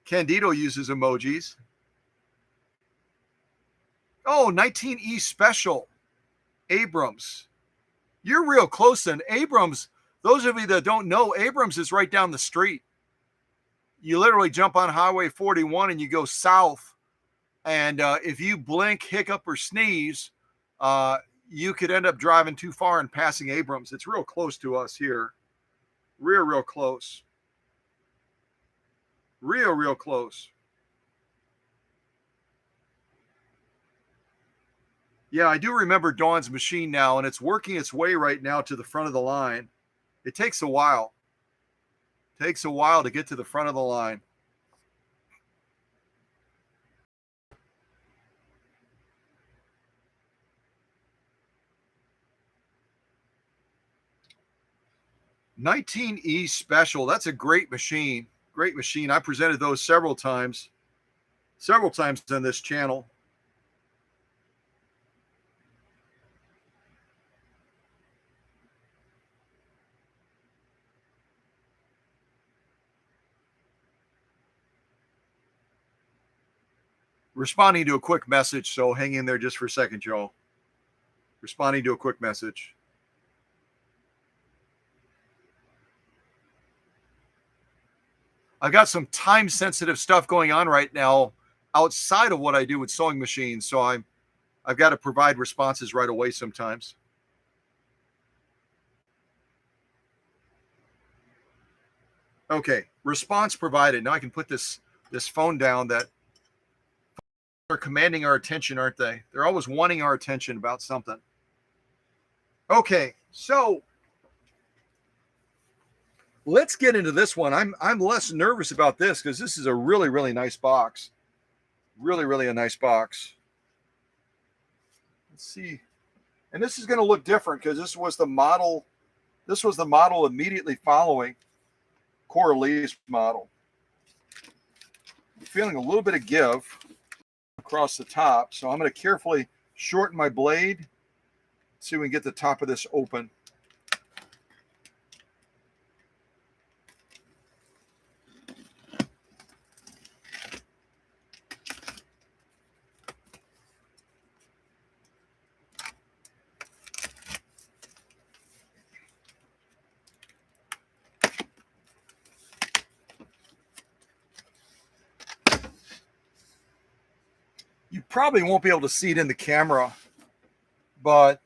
Candido uses emojis. Oh, 19E special. Abrams. You're real close then. Abrams, those of you that don't know, Abrams is right down the street. You literally jump on Highway 41 and you go south. And if you blink, hiccup, or sneeze, you could end up driving too far and passing Abrams. It's real close to us here. Real close. Real close. Yeah, I do remember Dawn's machine now, and it's working its way right now to the front of the line. It takes a while. It takes a while to get to the front of the line. "19E special." That's a great machine. Great machine. I presented those several times on this channel. Responding to a quick message, so hang in there just for a second, Joe. Responding to a quick message. I've got some time-sensitive stuff going on right now outside of what I do with sewing machines, so I've got to provide responses right away sometimes. Okay, response provided. Now I can put this phone down. That are commanding our attention, aren't they? They're always wanting our attention about something. Okay, so let's get into this one. I'm less nervous about this because this is a really nice box. Really a nice box. Let's see. And this is going to look different because this was the model immediately following Cora Lee's model. I'm feeling a little bit of give across the top, so I'm going to carefully shorten my blade. See if we can get the top of this open. You probably won't be able to see it in the camera, but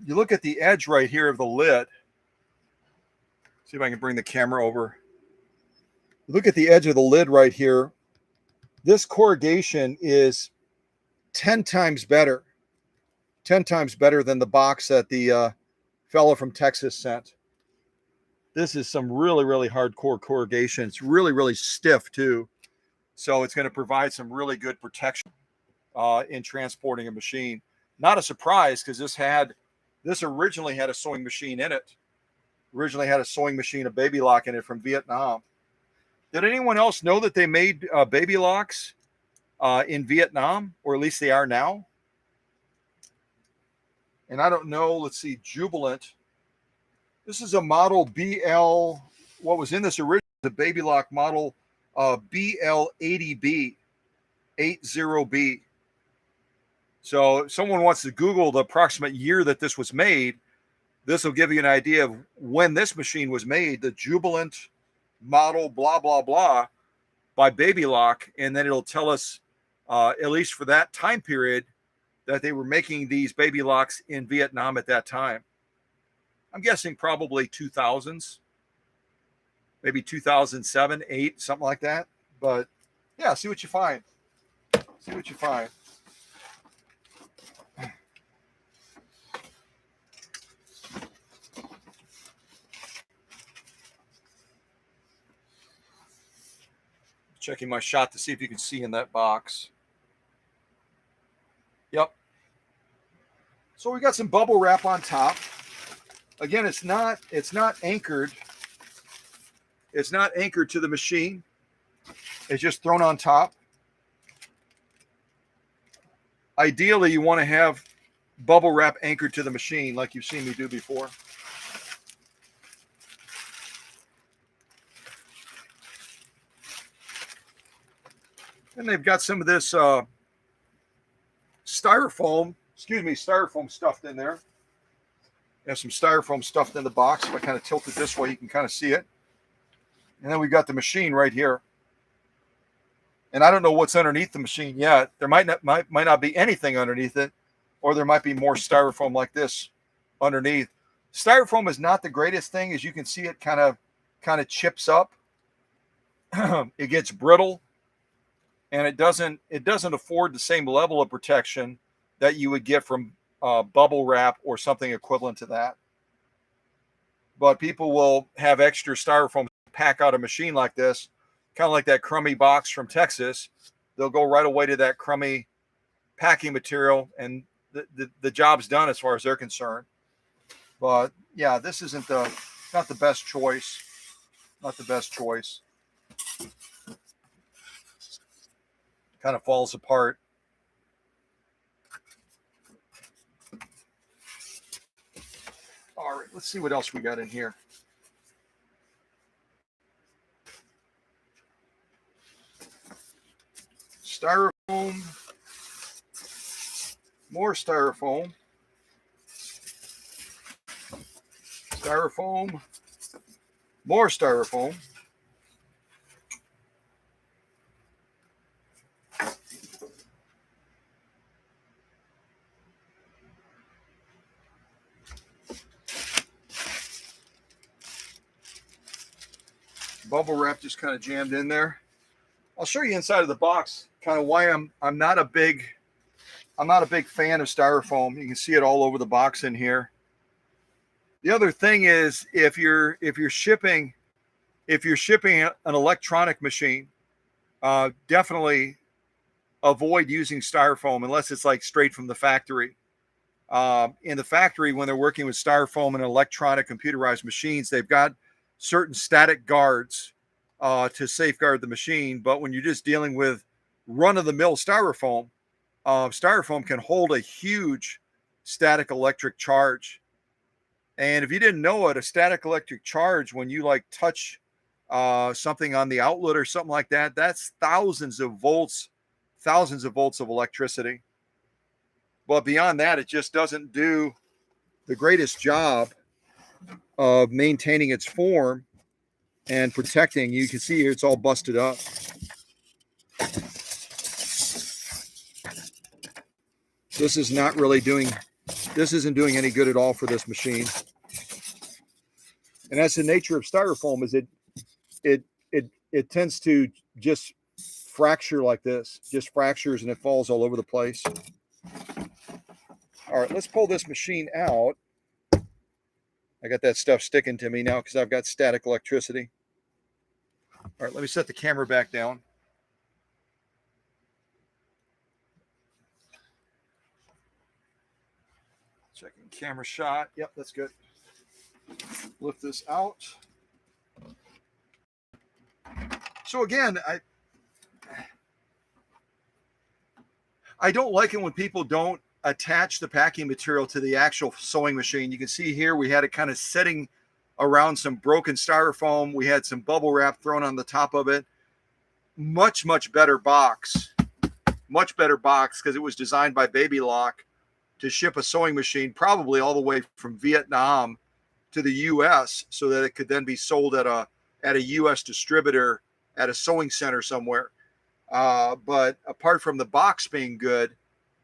you look at the edge right here of the lid. See if I can bring the camera over. Look at the edge of the lid right here. This corrugation is 10 times better, 10 times better than the box that the fellow from Texas sent. This is some really, really hardcore corrugation. It's really, really stiff too. So it's going to provide some really good protection in transporting a machine. Not a surprise, because this originally had a sewing machine in it. Originally had a sewing machine, a baby lock in it from Vietnam. Did anyone else know that they made baby locks in Vietnam, or at least they are now? And I don't know. Let's see, Jubilant. This is a model BL. What was in this original? The baby lock model BL80B, 80B. So if someone wants to Google the approximate year that this was made, this will give you an idea of when this machine was made, the Jubilant model, blah, blah, blah, by Baby Lock. And then it'll tell us, at least for that time period, that they were making these baby locks in Vietnam at that time. I'm guessing probably 2000s, maybe 2007, 8, something like that. But yeah, see what you find. See what you find. Checking my shot to see if you can see in that box. Yep. So we got some bubble wrap on top. Again, it's not anchored. It's not anchored to the machine. It's just thrown on top. Ideally, you want to have bubble wrap anchored to the machine like you've seen me do before. And they've got some of this styrofoam stuffed in there. There's some styrofoam stuffed in the box. If I kind of tilt it this way, you can kind of see it. And then we've got the machine right here. And I don't know what's underneath the machine yet. There might not be anything underneath it, or there might be more styrofoam like this underneath. Styrofoam is not the greatest thing. As you can see, it kind of chips up. It gets brittle, and it doesn't afford the same level of protection that you would get from bubble wrap or something equivalent to that. But people will have extra styrofoam pack out a machine like this, kind of like that crummy box from Texas. They'll go right away to that crummy packing material, and the job's done as far as they're concerned. But yeah, this isn't not the best choice. Not the best choice. Kind of falls apart. All right, let's see what else we got in here. Styrofoam, more styrofoam, styrofoam, more styrofoam. Bubble wrap just kind of jammed in there. I'll show you inside of the box kind of why I'm not a big fan of styrofoam. You can see it all over the box in here. The other thing is, if you're shipping an electronic machine, definitely avoid using styrofoam unless it's like straight from the factory. In the factory, when they're working with styrofoam and electronic computerized machines, they've got certain static guards to safeguard the machine. But when you're just dealing with run-of-the-mill styrofoam, styrofoam can hold a huge static electric charge. And if you didn't know it, a static electric charge, when you like touch something on the outlet or something like that, that's thousands of volts of electricity. But beyond that, it just doesn't do the greatest job of maintaining its form and protecting. You can see here it's all busted up. This isn't doing any good at all for this machine. And that's the nature of styrofoam, is it tends to just fracture like this, just fractures and it falls all over the place. All right, let's pull this machine out. I got that stuff sticking to me now because I've got static electricity. All right, let me set the camera back down. Checking camera shot. Yep, that's good. Lift this out. So again, I don't like it when people don't attach the packing material to the actual sewing machine. You can see here we had it kind of sitting around some broken styrofoam. We had some bubble wrap thrown on the top of it. Much better box. Much better box because it was designed by Baby Lock to ship a sewing machine probably all the way from Vietnam to the US so that it could then be sold at a US distributor at a sewing center somewhere. But apart from the box being good,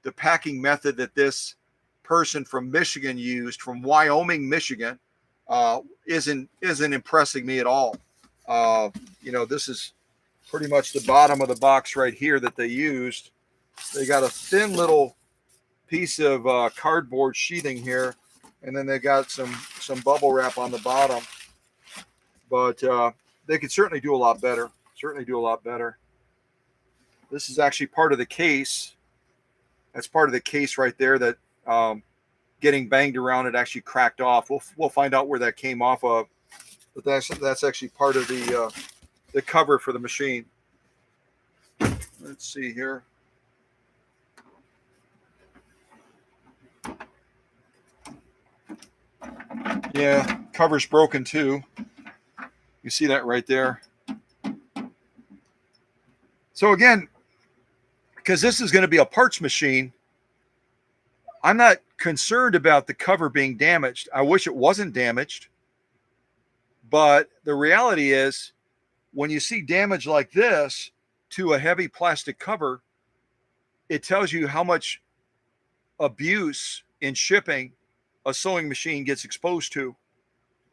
the packing method that this person from Michigan used, from Wyoming, Michigan, isn't impressing me at all. This is pretty much the bottom of the box right here that they used. They got a thin little piece of cardboard sheathing here, and then they got some bubble wrap on the bottom. But they could certainly do a lot better. This is actually part of the case. That's part of the case right there that getting banged around, it actually cracked off. We'll find out where that came off of. But that's actually part of the cover for the machine. Let's see here. Yeah, cover's broken too. You see that right there. So again, because this is going to be a parts machine, I'm not concerned about the cover being damaged. I wish it wasn't damaged. But the reality is, when you see damage like this to a heavy plastic cover, it tells you how much abuse in shipping a sewing machine gets exposed to.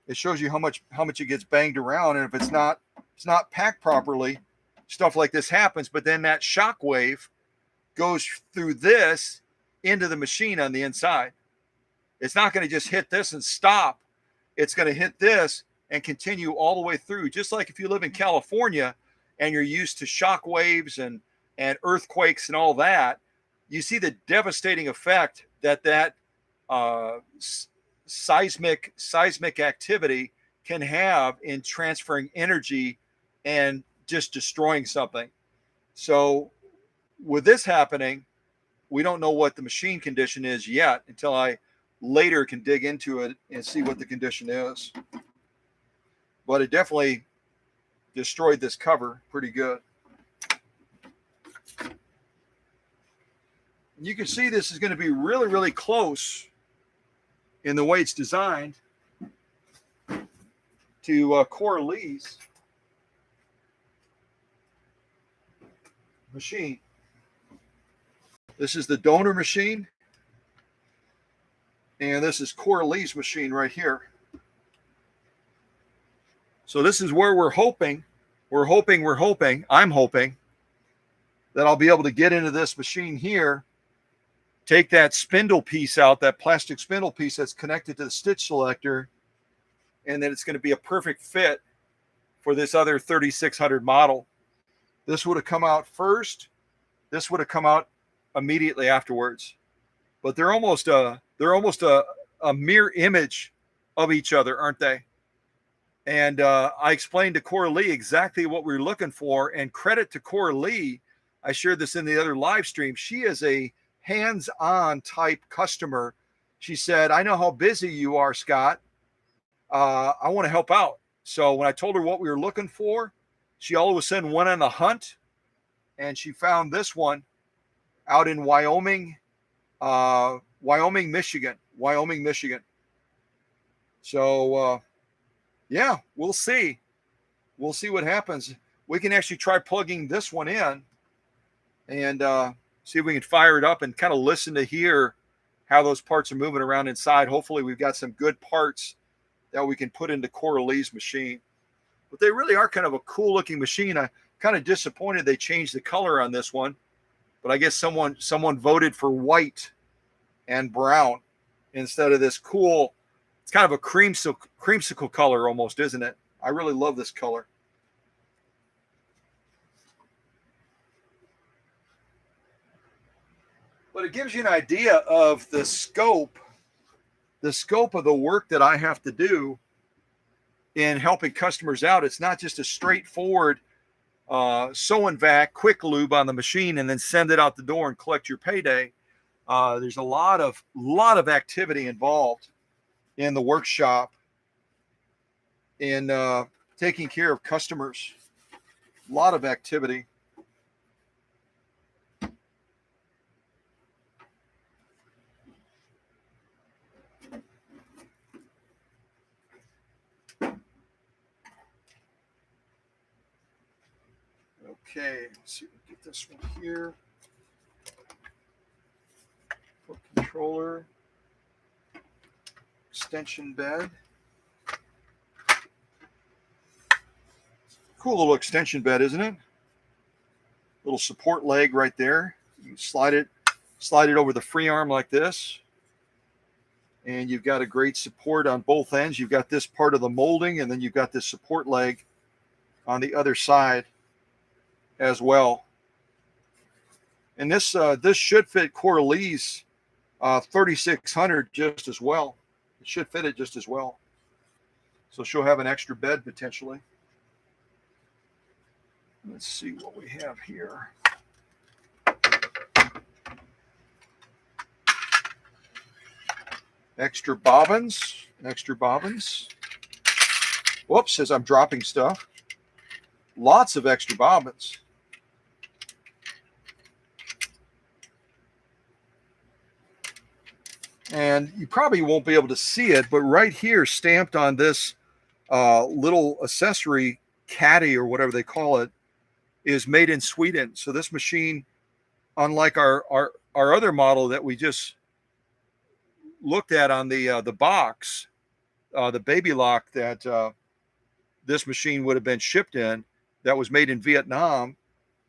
It shows you how much it gets banged around, and if it's not packed properly, stuff like this happens. But then that shock wave goes through this into the machine on the inside. It's not going to just hit this and stop. It's going to hit this and continue all the way through. Just like if you live in California and you're used to shock waves and earthquakes and all that, you see the devastating effect that seismic activity can have in transferring energy and just destroying something. So with this happening, we don't know what the machine condition is yet until I later can dig into it and see what the condition is. But it definitely destroyed this cover pretty good. You can see this is going to be really close in the way it's designed to Cora Lee's machine. This is the donor machine, and this is Cora Lee's machine right here. So this is where I'm hoping that I'll be able to get into this machine here, take that spindle piece out, that plastic spindle piece that's connected to the stitch selector, and then it's going to be a perfect fit for this other 3600 model. This would have come out first. This would have come out immediately afterwards. But they're almost a mirror image of each other, aren't they? And I explained to Cora Lee exactly what we were looking for, and credit to Cora Lee. I shared this in the other live stream. She is a hands-on type customer. She said, I know how busy you are, Scott. I want to help out. So when I told her what we were looking for, she all of a sudden went on the hunt, and she found this one out in Wyoming, Michigan. So, yeah, we'll see. We'll see what happens. We can actually try plugging this one in and see if we can fire it up and kind of listen to hear how those parts are moving around inside. Hopefully we've got some good parts that we can put into Cora Lee's machine. But they really are kind of a cool looking machine. kind of disappointed they changed the color on this one, but I guess someone voted for white and brown instead of this cool. It's kind of a creamsicle color almost, isn't it? I really love this color. But it gives you an idea of the scope of the work that I have to do in helping customers out. It's not just a straightforward sew and vac, quick lube on the machine, and then send it out the door and collect your payday. There's a lot of activity involved in the workshop in taking care of customers. A lot of activity. Okay, let's see if we get this one here. Foot controller, extension bed. Cool little extension bed, isn't it? Little support leg right there. You slide it over the free arm like this. And you've got a great support on both ends. You've got this part of the molding, and then you've got this support leg on the other side as well. And this should fit Coralie's 3600 just as well. It should fit it just as well. So she'll have an extra bed potentially. Let's see what we have here. Extra bobbins. Whoops, as I'm dropping stuff. Lots of extra bobbins. And you probably won't be able to see it, but right here, stamped on this little accessory caddy or whatever they call it, is made in Sweden. So this machine, unlike our other model that we just looked at on the box, the baby lock that this machine would have been shipped in, that was made in Vietnam.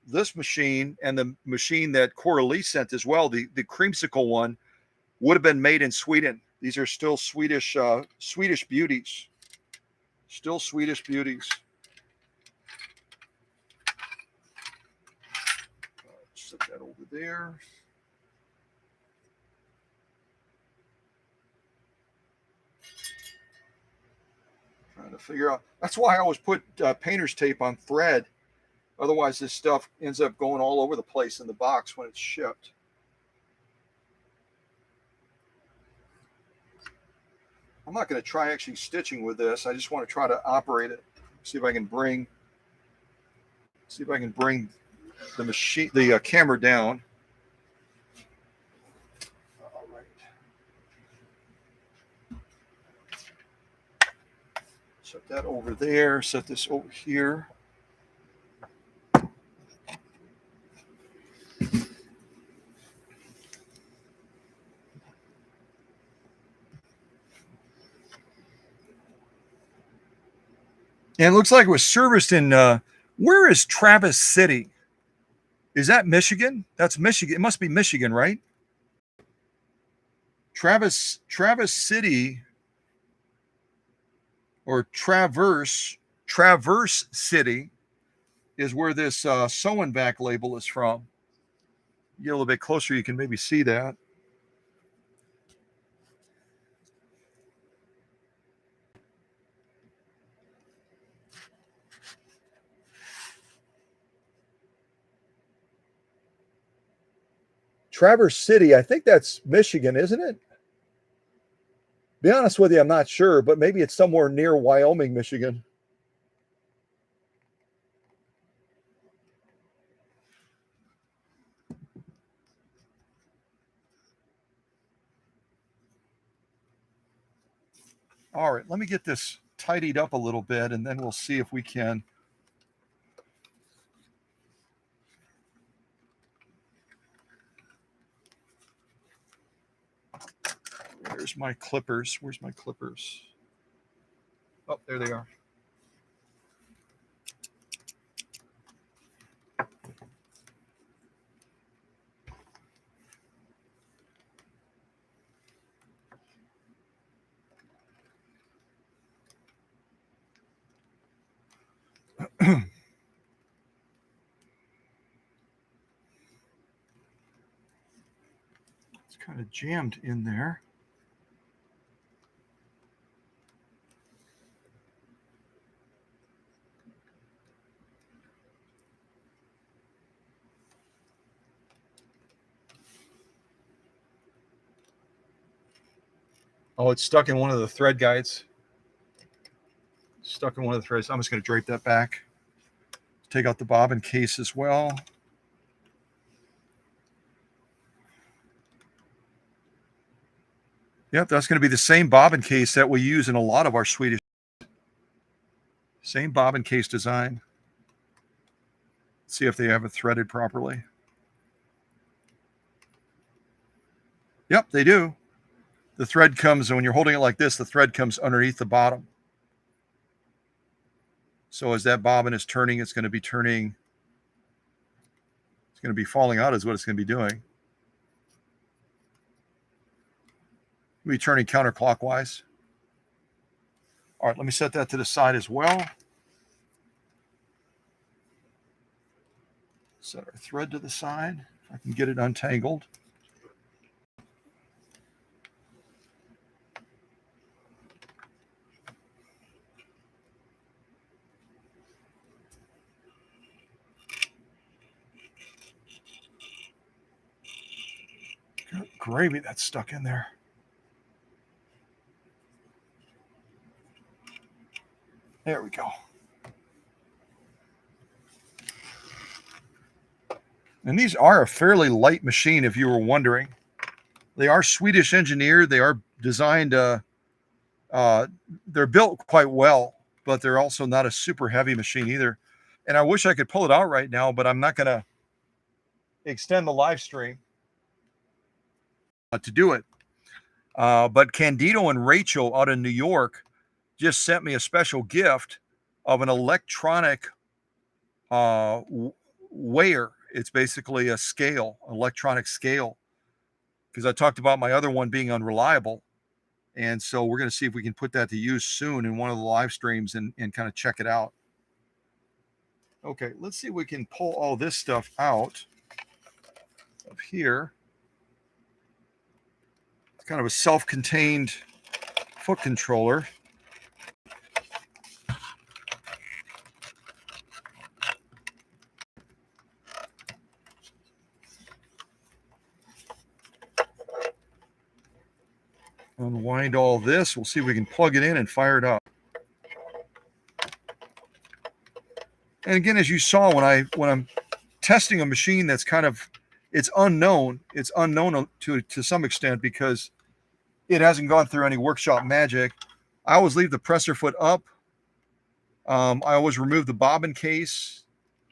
This machine and the machine that Coralie sent as well, the creamsicle one, would have been made in Sweden. These are still Swedish beauties. Still Swedish beauties. Set that over there. Trying to figure out. That's why I always put painter's tape on thread. Otherwise, this stuff ends up going all over the place in the box when it's shipped. I'm not going to try actually stitching with this. I just want to try to operate it. See if I can bring the machine, the camera down. All right. Set that over there. Set this over here. And it looks like it was serviced in, where is Traverse City? Is that Michigan? That's Michigan. It must be Michigan, right? Traverse City, or Traverse City is where this sew and vac label is from. You get a little bit closer, you can maybe see that. Traverse City, I think that's Michigan, isn't it? Be honest with you, I'm not sure, but maybe it's somewhere near Wyoming, Michigan. All right, let me get this tidied up a little bit, and then we'll see if we can. Where's my clippers? Where's my clippers? Oh, there they are. kind of jammed in there. Oh, it's stuck in one of the thread guides. Stuck in one of the threads. I'm just going to drape that back. Take out the bobbin case as well. Yep, that's going to be the same bobbin case that we use in a lot of our Swedish. Same bobbin case design. See if they have it threaded properly. Yep, they do. The thread comes, when you're holding it like this, the thread comes underneath the bottom. So as that bobbin is turning, it's going to be turning. It's going to be falling out is what it's going to be doing. It'll be turning counterclockwise. All right, let me set that to the side as well. Set our thread to the side. If I can get it untangled. Good gravy, that's stuck in there. There we go. And these are a fairly light machine, if you were wondering. They are Swedish engineered. They are designed, they're built quite well, but they're also not a super heavy machine either. And I wish I could pull it out right now, but I'm not going to extend the live stream to do it. But Candido and Rachel out in New York just sent me a special gift of an electronic weigher. It's basically a scale, electronic scale, because I talked about my other one being unreliable. And so we're going to see if we can put that to use soon in one of the live streams and kind of check it out. Okay, let's see if we can pull all this stuff out of here. It's kind of a self-contained foot controller. Unwind all this. We'll see if we can plug it in and fire it up. And again, as you saw, when I'm testing a machine that's kind of, it's unknown to some extent because it hasn't gone through any workshop magic. I always leave the presser foot up. I always remove the bobbin case.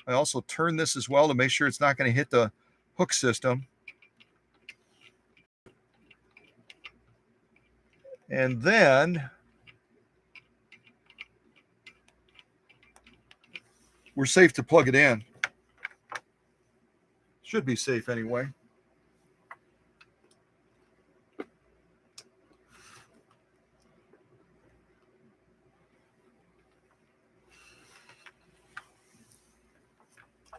I also turn this as well to make sure it's not going to hit the hook system. And then we're safe to plug it in. Should be safe anyway.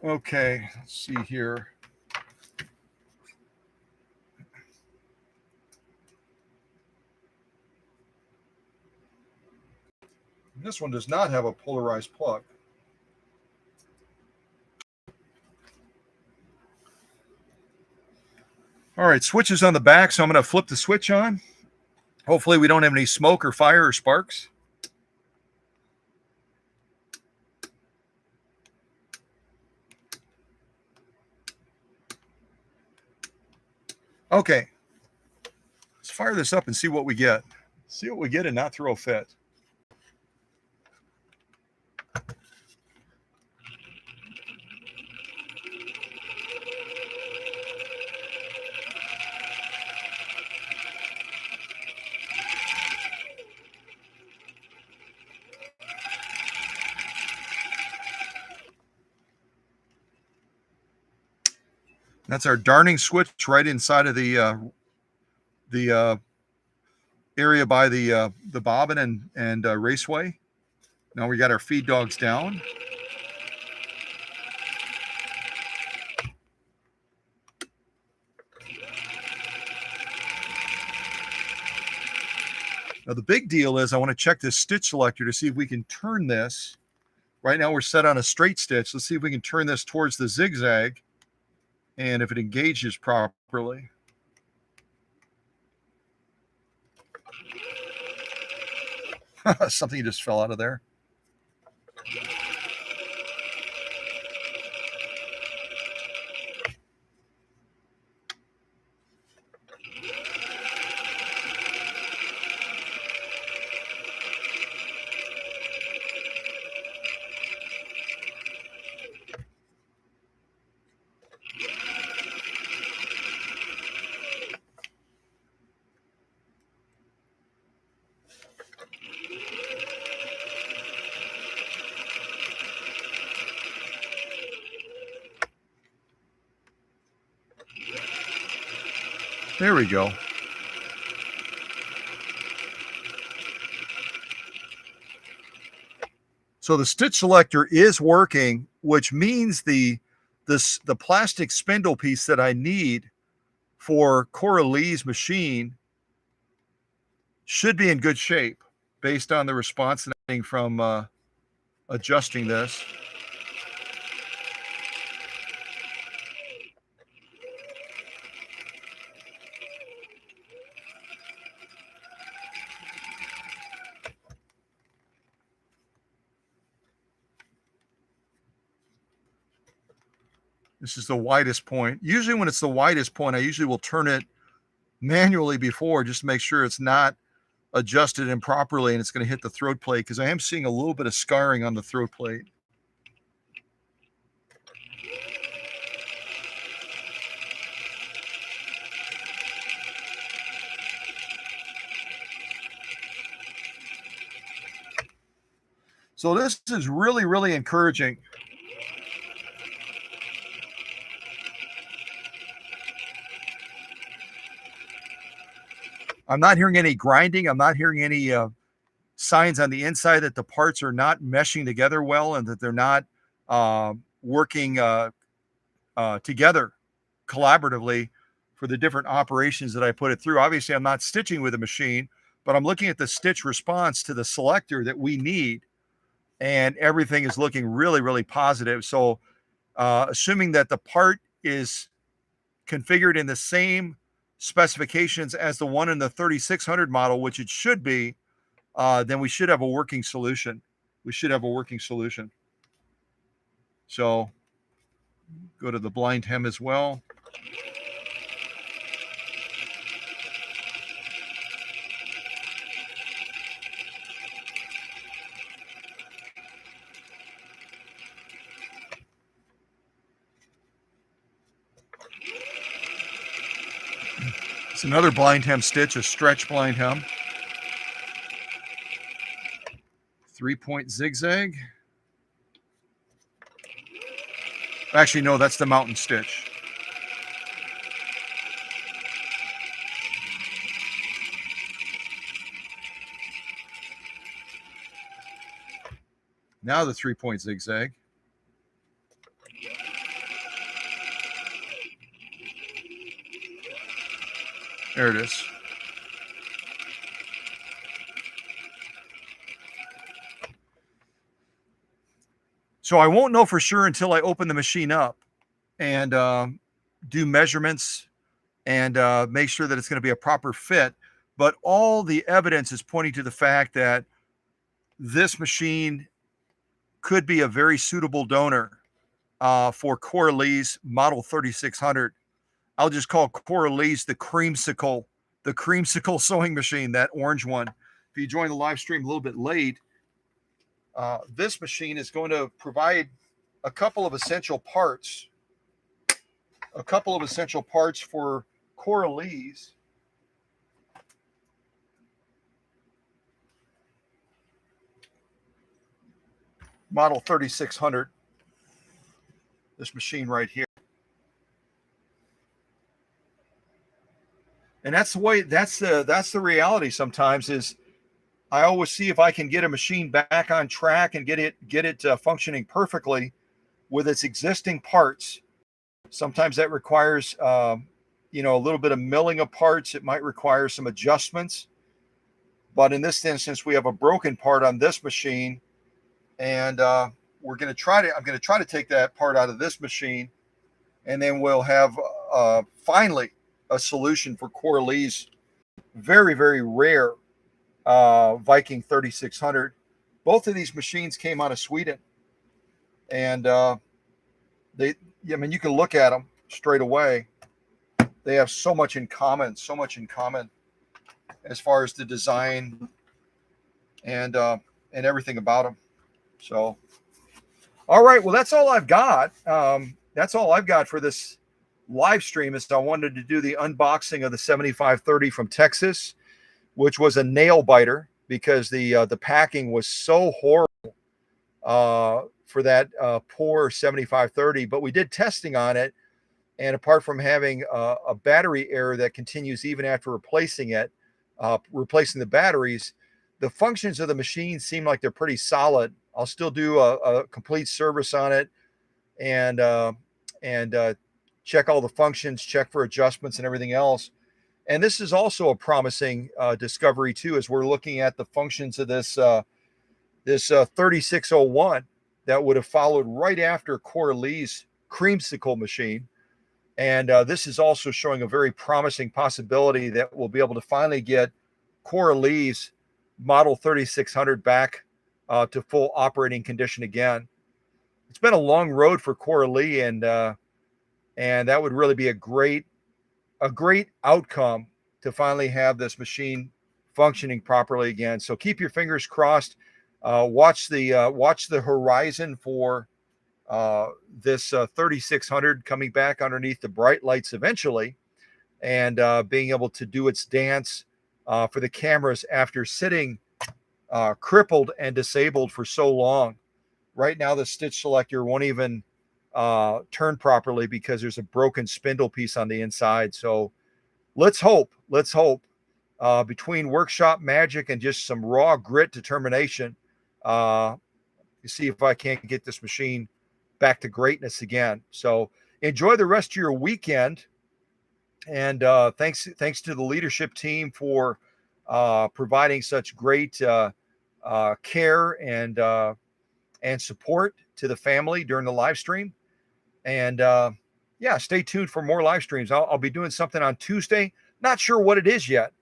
Okay, let's see here. This one does not have a polarized plug. All right, switch is on the back, so I'm going to flip the switch on. Hopefully we don't have any smoke or fire or sparks. Okay, let's fire this up and see what we get. See what we get and not throw a fit. That's our darning switch right inside of the area by the bobbin and raceway. Now we got our feed dogs down. Now the big deal is I want to check this stitch selector to see if we can turn this. Right now we're set on a straight stitch. Let's see if we can turn this towards the zigzag and if it engages properly. Something just fell out of there. There we go. So the stitch selector is working, which means the plastic spindle piece that I need for Cora Lee's machine should be in good shape based on the response from adjusting this. This is the widest point. Usually when it's the widest point, I usually will turn it manually before just to make sure it's not adjusted improperly and it's going to hit the throat plate, because I am seeing a little bit of scarring on the throat plate. So this is really, really encouraging. I'm not hearing any grinding. I'm not hearing any signs on the inside that the parts are not meshing together well and that they're not working together collaboratively for the different operations that I put it through. Obviously, I'm not stitching with a machine, but I'm looking at the stitch response to the selector that we need, and everything is looking really, really positive. So assuming that the part is configured in the same specifications as the one in the 3600 model, which it should be, then we should have a working solution. We should have a working solution. So go to the blind hem as well. It's another blind hem stitch, a stretch blind hem. 3-point zigzag. Actually, no, that's the mountain stitch. Now the 3-point zigzag. There it is. So I won't know for sure until I open the machine up and do measurements and make sure that it's going to be a proper fit. But all the evidence is pointing to the fact that this machine could be a very suitable donor for Cora Lee's Model 3600. I'll just call Cora Lee's the creamsicle sewing machine, that orange one. If you join the live stream a little bit late, this machine is going to provide a couple of essential parts for Cora Lee's Model 3600. This machine right here. And that's the reality sometimes, is I always see if I can get a machine back on track and get it functioning perfectly with its existing parts. Sometimes that requires a little bit of milling of parts. It might require some adjustments. But in this instance, we have a broken part on this machine, and we're going to try to. I'm going to try to take that part out of this machine, and then we'll have finally a solution for Coralie's very, very rare Viking 3600. Both of these machines came out of Sweden, and they. I mean, you can look at them straight away. They have so much in common. So much in common as far as the design and everything about them. So, all right. Well, that's all I've got. That's all I've got for this live stream. Is I wanted to do the unboxing of the 7530 from Texas, which was a nail biter because the packing was so horrible for that poor 7530. But we did testing on it, and apart from having a battery error that continues even after replacing it, replacing the batteries, the functions of the machine seem like they're pretty solid. I'll still do a complete service on it and check all the functions, check for adjustments and everything else. And this is also a promising discovery too, as we're looking at the functions of this 3601 that would have followed right after Coralie's creamsicle machine. And this is also showing a very promising possibility that we'll be able to finally get Coralie's Model 3600 back to full operating condition again. It's been a long road for Coralie, and that would really be a great outcome to finally have this machine functioning properly again. So keep your fingers crossed. Watch the horizon for this 3600 coming back underneath the bright lights eventually, and being able to do its dance for the cameras after sitting crippled and disabled for so long. Right now, the stitch selector won't even turn properly because there's a broken spindle piece on the inside. So let's hope between workshop magic and just some raw grit determination, to see if I can't get this machine back to greatness again. So enjoy the rest of your weekend, and thanks to the leadership team for providing such great care and support to the family during the live stream. And yeah, stay tuned for more live streams. I'll be doing something on Tuesday. Not sure what it is yet,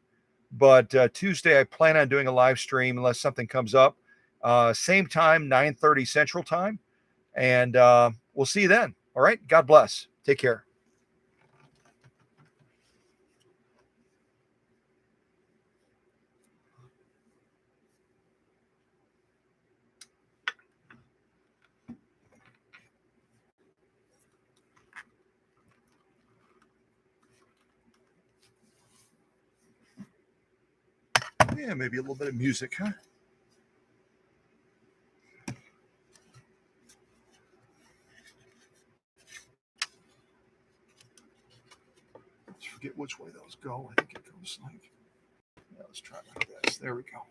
but Tuesday I plan on doing a live stream unless something comes up. Same time, 9:30 Central Time. And we'll see you then. All right. God bless. Take care. Yeah, maybe a little bit of music, huh? Let's forget which way those go. I think it goes like, yeah, let's try like this. There we go.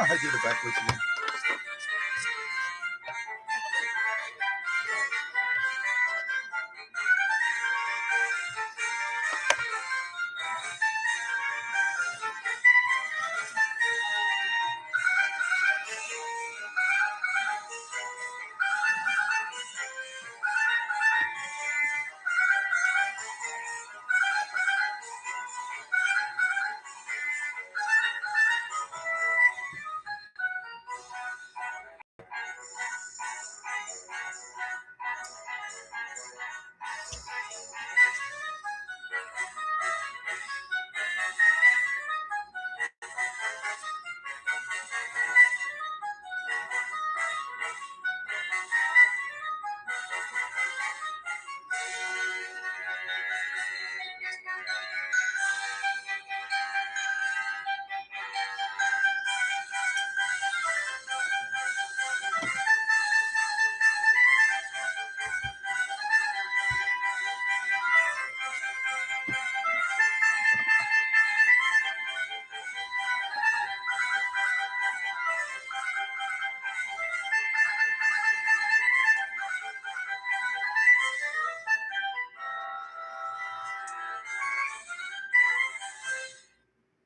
I did it backwards again.